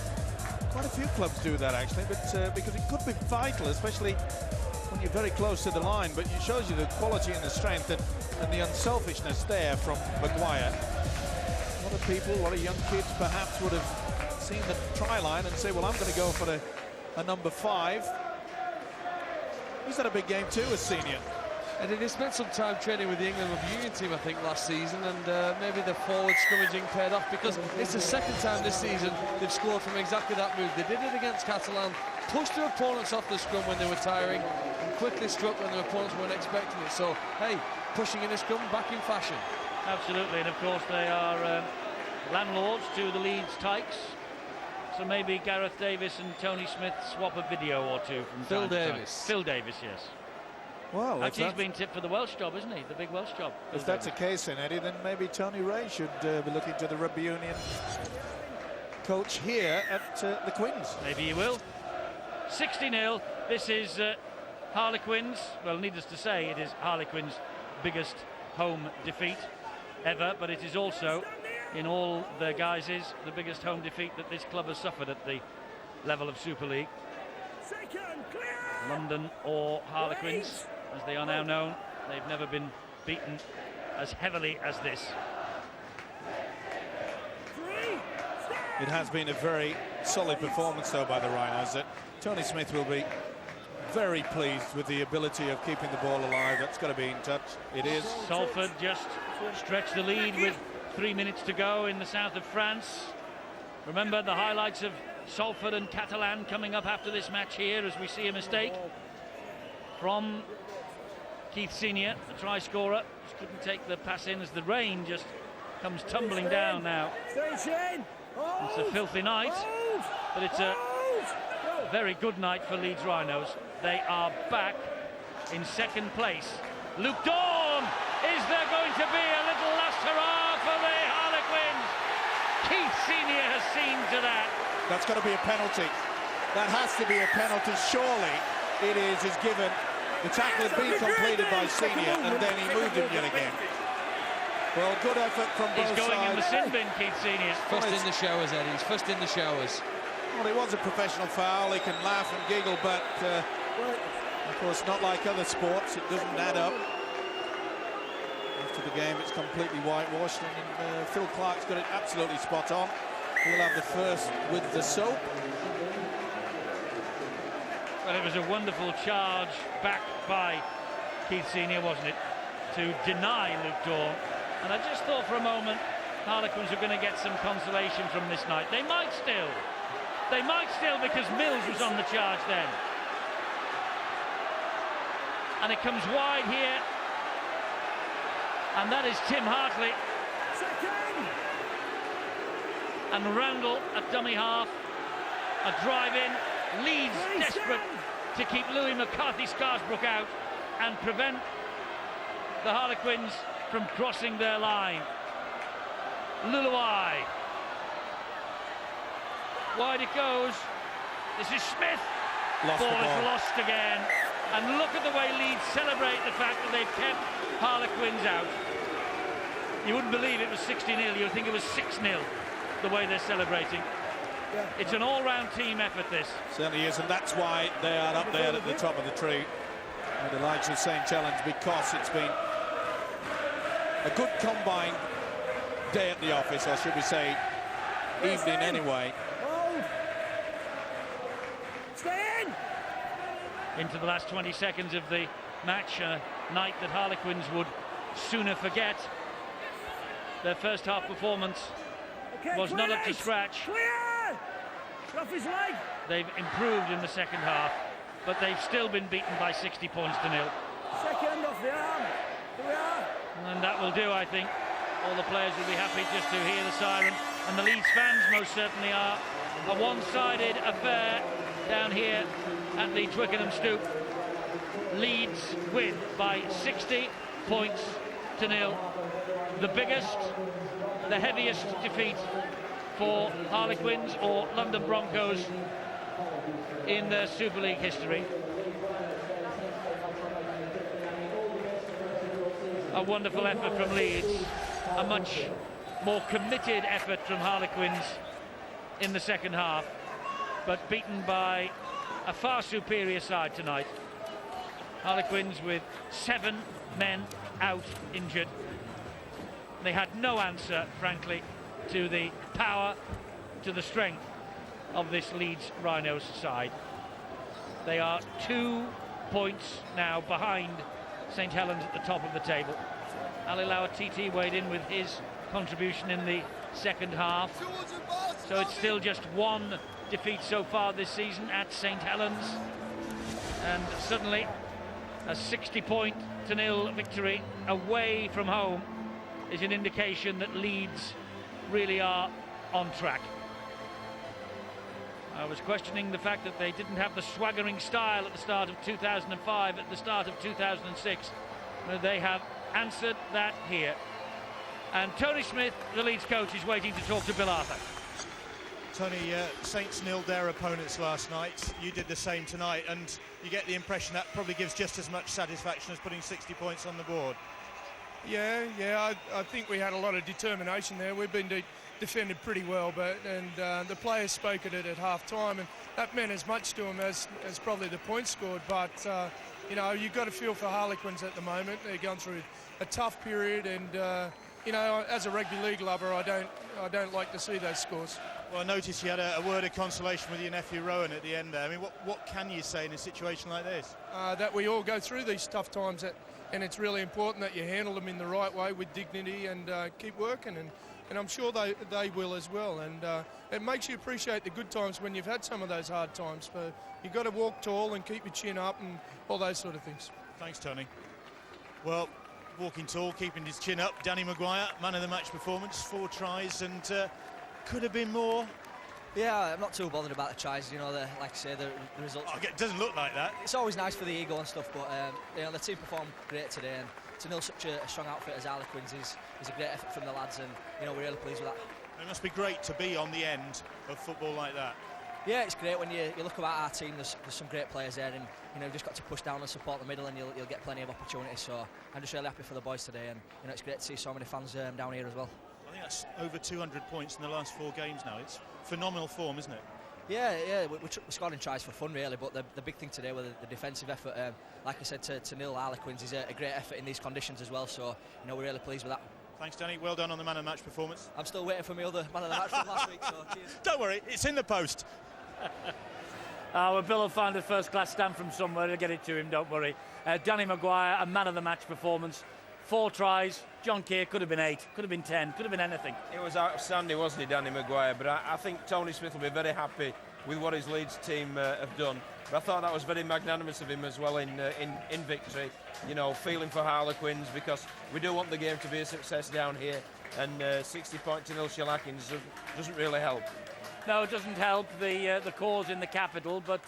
Quite a few clubs do that, actually, but because it could be vital, especially when you're very close to the line, but it shows you the quality and the strength and the unselfishness there from Maguire. A lot of people, a lot of young kids perhaps would have seen the try line and say, well, I'm going to go for a number 5. He's had a big game too as senior. And he spent some time training with the England Rugby Union team, I think, last season, and maybe the forward scrummaging paid off, because it's the second time this season they've scored from exactly that move. They did it against Catalan, pushed their opponents off the scrum when they were tiring, and quickly struck when their opponents weren't expecting it. So, hey, pushing in a scrum, back in fashion. Absolutely, and of course they are landlords to the Leeds Tykes. So maybe Gareth Davis and Tony Smith swap a video or two from Phil time to time. Davis. Phil Davis, yes. Well, actually, he's been tipped for the Welsh job, isn't he? The big Welsh job. If that's the case, then, Eddie, then maybe Tony Ray should be looking to the Rugby Union coach here at the Quins. Maybe he will. 60-0. This is Harlequins. Well, needless to say, it is Harlequins' biggest home defeat ever, but it is also, in all their guises, the biggest home defeat that this club has suffered at the level of Super League. London or Harlequins, as they are now known, they've never been beaten as heavily as this. It has been a very solid performance, though, by the Rhinos. That Tony Smith will be very pleased with the ability of keeping the ball alive. That's got to be in touch. It is. Salford just stretched the lead with 3 minutes to go in the south of France. Remember the highlights of Salford and Catalan coming up after this match here, as we see a mistake from Keith Senior, the try scorer. Just couldn't take the pass in as the rain just comes tumbling down now. It's a filthy night, but it's a very good night for Leeds Rhinos. They are back in second place. Luke Dawn, is there going to be a little last hurrah for the Harlequins? Keith Senior has seen to that. That's got to be a penalty. That has to be a penalty, surely. It is given. The tackle has been completed by Senior, and then he moved him yet again. Well, good effort from both sides. He's going in the sin bin, Keith Senior. First in the showers, Eddie. He's first in the showers. Well, it was a professional foul. He can laugh and giggle, but of course, not like other sports. It doesn't add up. After the game, it's completely whitewashed, and Phil Clark's got it absolutely spot on. He'll have the first with the soap. Well, it was a wonderful charge back by Keith Senior, wasn't it, to deny Luke Dawn. And I just thought for a moment Harlequins were going to get some consolation from this night. They might still, because Mills was on the charge then. And it comes wide here, and that is Tim Hartley. And Randall at dummy half, a drive in. Leeds desperate to keep Louis McCarthy-Scarsbrook out and prevent the Harlequins from crossing their line. Luluai. Wide it goes. This is Smith. Ball is lost again. And look at the way Leeds celebrate the fact that they've kept Harlequins out. You wouldn't believe it was 60-0. You'd think it was 6-0, the way they're celebrating. It's an all-round team effort, this. Certainly is, and that's why they are up there at the top of the tree with the likes of St. Challenge, because it's been a good combined day at the office, or should we say evening anyway. Stay in! Into the last 20 seconds of the match, a night that Harlequins would sooner forget. Their first half performance was not up to scratch. Clear! Off his leg! They've improved in the second half, but they've still been beaten by 60 points to nil. Second off the arm. Here we are. And that will do, I think. All the players will be happy just to hear the siren, and the Leeds fans most certainly are. A one-sided affair down here at the Twickenham Stoop. Leeds win by 60 points to nil. The biggest, the heaviest defeat for Harlequins or London Broncos in their Super League history. A wonderful effort from Leeds, a much more committed effort from Harlequins in the second half, but beaten by a far superior side tonight. Harlequins with 7 men out injured. They had no answer, frankly, to the power, to the strength of this Leeds Rhinos side. They are 2 points now behind St Helens at the top of the table. Ali TT weighed in with his contribution in the second half. So it's still just 1 defeat so far this season at St Helens. And suddenly a 60-0 victory away from home is an indication that Leeds really are on track. I was questioning the fact that they didn't have the swaggering style at the start of 2005, at the start of 2006. They have answered that here. And Tony Smith, the Leeds coach, is waiting to talk to Bill Arthur. Tony, Saints nilled their opponents last night. You did the same tonight, and you get the impression that probably gives just as much satisfaction as putting 60 points on the board. Yeah, I think we had a lot of determination there. We've been defended pretty well, and the players spoke at it at half-time, and that meant as much to them as probably the points scored. But you know, you've got to feel for Harlequins at the moment. They're going through a tough period, and you know, as a rugby league lover, I don't like to see those scores. Well, I noticed you had a word of consolation with your nephew Rowan at the end there. I mean, what can you say in a situation like this? That we all go through these tough times, and it's really important that you handle them in the right way with dignity and keep working, and I'm sure they will as well. And it makes you appreciate the good times when you've had some of those hard times. But you've got to walk tall and keep your chin up and all those sort of things. Thanks, Tony. Well, walking tall, keeping his chin up, Danny Maguire, man of the match performance, 4 tries, and could have been more. Yeah, I'm not too bothered about the tries, you know, like I say, the results. Oh, it doesn't look like that. It's always nice for the ego and stuff, but you know, the team performed great today, and to nil such a strong outfit as Harlequins is a great effort from the lads, and you know, we're really pleased with that. It must be great to be on the end of football like that. Yeah, it's great when you look about our team. There's some great players there, and you know, you've just got to push down and support the middle, and you'll get plenty of opportunities. So I'm just really happy for the boys today, and you know, it's great to see so many fans down here as well. I think that's over 200 points in the last 4 games now. It's phenomenal form, isn't it? Yeah, we're scoring tries for fun really, but the big thing today was the defensive effort. Like I said, to nil Harlequins is a great effort in these conditions as well. So you know, we're really pleased with that. Thanks, Danny. Well done on the man of the match performance. I'm still waiting for my other man of the match from last week. So cheers. Don't worry, it's in the post. Well, Bill will find a first-class stamp from somewhere. He'll get it to him, don't worry. Danny Maguire, a man of the match performance. 4 tries. John Keir could have been 8, could have been 10, could have been anything. It was outstanding, wasn't he, Danny Maguire? But I think Tony Smith will be very happy with what his Leeds team have done. But I thought that was very magnanimous of him as well in victory. You know, feeling for Harlequins, because we do want the game to be a success down here. And 60 points to nil Shellacking doesn't really help. No, it doesn't help the cause in the capital, but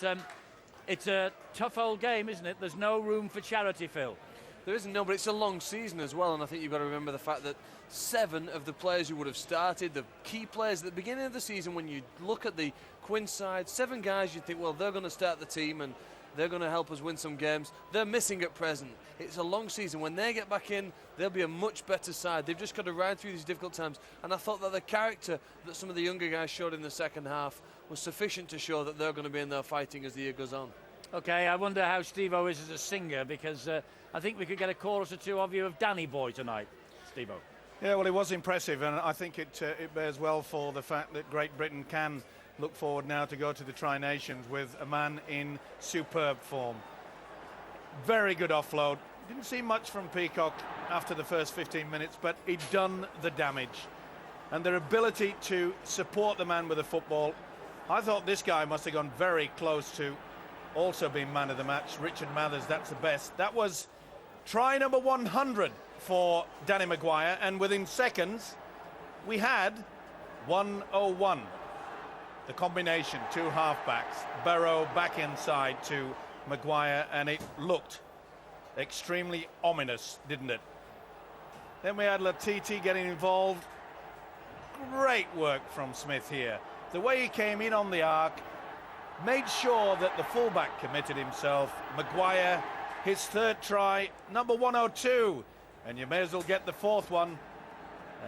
it's a tough old game, isn't it? There's no room for charity, Phil. There isn't, no, but it's a long season as well, and I think you've got to remember the fact that 7 of the players who would have started, the key players at the beginning of the season, when you look at the Quinn side, 7 guys, you think, well, they're going to start the team and they're going to help us win some games. They're missing at present. It's a long season. When they get back in, they'll be a much better side. They've just got to ride through these difficult times, and I thought that the character that some of the younger guys showed in the second half was sufficient to show that they're going to be in there fighting as the year goes on. OK, I wonder how Steve-O is as a singer, because I think we could get a chorus or 2 of you of Danny Boy tonight, Steve-O. Yeah, well, it was impressive, and I think it bears well for the fact that Great Britain can look forward now to go to the Tri-Nations with a man in superb form. Very good offload. Didn't see much from Peacock after the first 15 minutes, but he'd done the damage. And their ability to support the man with the football, I thought this guy must have gone very close to also being man of the match. Richard Mathers, that's the best. That was try number 100 for Danny Maguire, and within seconds we had 101. The combination, 2 halfbacks, Barrow back inside to Maguire, and it looked extremely ominous, didn't it? Then we had Latiti getting involved. Great work from Smith here. The way he came in on the arc, made sure that the fullback committed himself. Maguire, his 3rd try, number 102, and you may as well get the 4th one.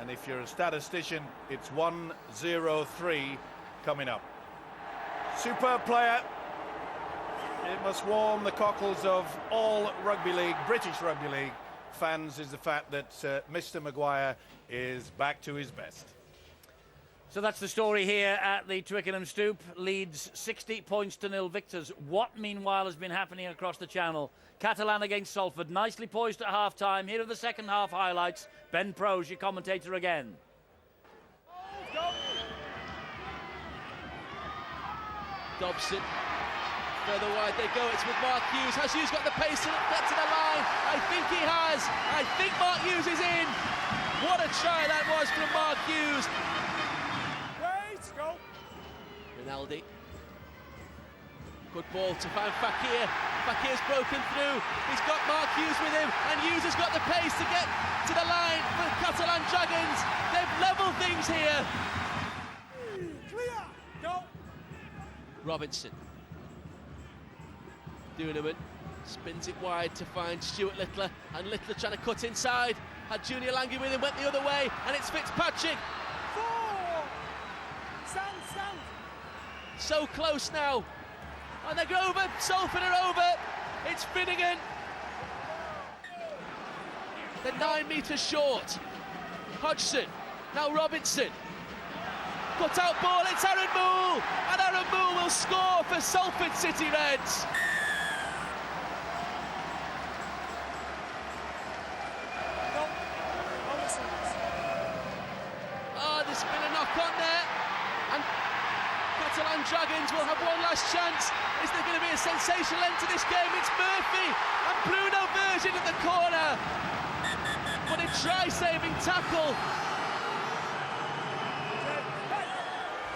And if you're a statistician, it's 103 coming up. Superb player. It must warm the cockles of all rugby league, British rugby league fans, is the fact that Mr. Maguire is back to his best. So that's the story here at the Twickenham Stoop. Leeds 60 points to nil victors. What, meanwhile, has been happening across the channel? Catalan against Salford, nicely poised at half-time. Here are the second half highlights. Ben Prose, your commentator again. Dobson, further wide they go, it's with Mark Hughes. Has Hughes got the pace to get to the line? I think he has. I think Mark Hughes is in. What a try that was from Mark Hughes. Wait, go. Rinaldi. Good ball to find Fakir. Fakir's broken through. He's got Mark Hughes with him, and Hughes has got the pace to get to the line for Catalan Dragons. They've levelled things here. Clear. Robinson. Duneman spins it wide to find Stuart Littler, and Littler trying to cut inside. Had Junior Lange with him, went the other way, and it's Fitzpatrick. Stand. So close now. And they're over, Salford are over. It's Finnegan. They're 9 metres short. Hodgson, now Robinson. Cut out ball, it's Aaron Moole. And Aaron Moole will score for Salford City Reds. There's been a knock on there. And Catalan Dragons will have one last chance. Is there going to be a sensational end to this game? It's Murphy and Bruno Virgin at the corner. But a try-saving tackle.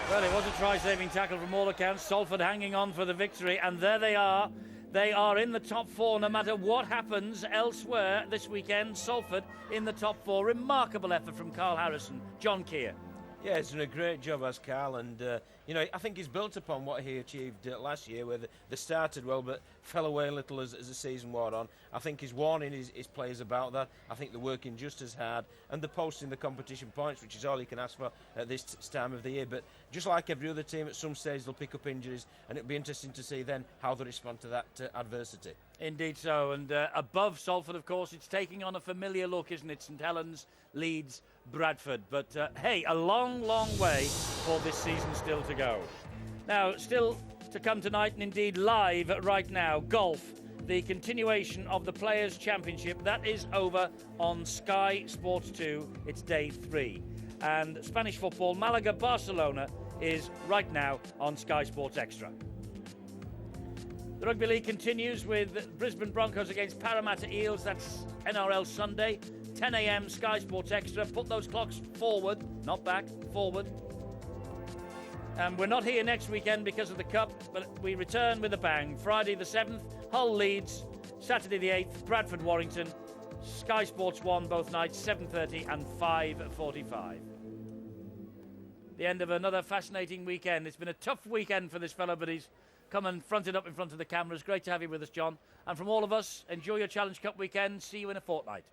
Well, it was a try-saving tackle from all accounts. Salford hanging on for the victory, and there they are. They are in the top four no matter what happens elsewhere this weekend. Salford in the top four. Remarkable effort from Carl Harrison. John Keir. Yeah, he's done a great job as Carl, and you know, I think he's built upon what he achieved last year, where they started well but fell away a little as the season wore on. I think he's warning his players about that. I think they're working just as hard, and they're posting the competition points, which is all you can ask for at this time of the year. But just like every other team, at some stage they'll pick up injuries, and it'll be interesting to see then how they respond to that adversity. Indeed so, and above Salford, of course, it's taking on a familiar look, isn't it? St Helens, Leeds, Bradford. But hey, a long, long way for this season still to go. Now, still to come tonight, and indeed live right now, golf. The continuation of the Players' Championship, that is over on Sky Sports 2. It's day 3. And Spanish football, Malaga-Barcelona, is right now on Sky Sports Extra. The Rugby League continues with Brisbane Broncos against Parramatta Eels. That's NRL Sunday, 10 a.m. Sky Sports Extra. Put those clocks forward, not back, forward. And we're not here next weekend because of the Cup, but we return with a bang. Friday the 7th, Hull Leeds. Saturday the 8th, Bradford Warrington. Sky Sports 1 both nights, 7:30 and 5:45. The end of another fascinating weekend. It's been a tough weekend for this fellow, but he's come and fronted up in front of the cameras. Great to have you with us, John. And from all of us, enjoy your Challenge Cup weekend. See you in a fortnight.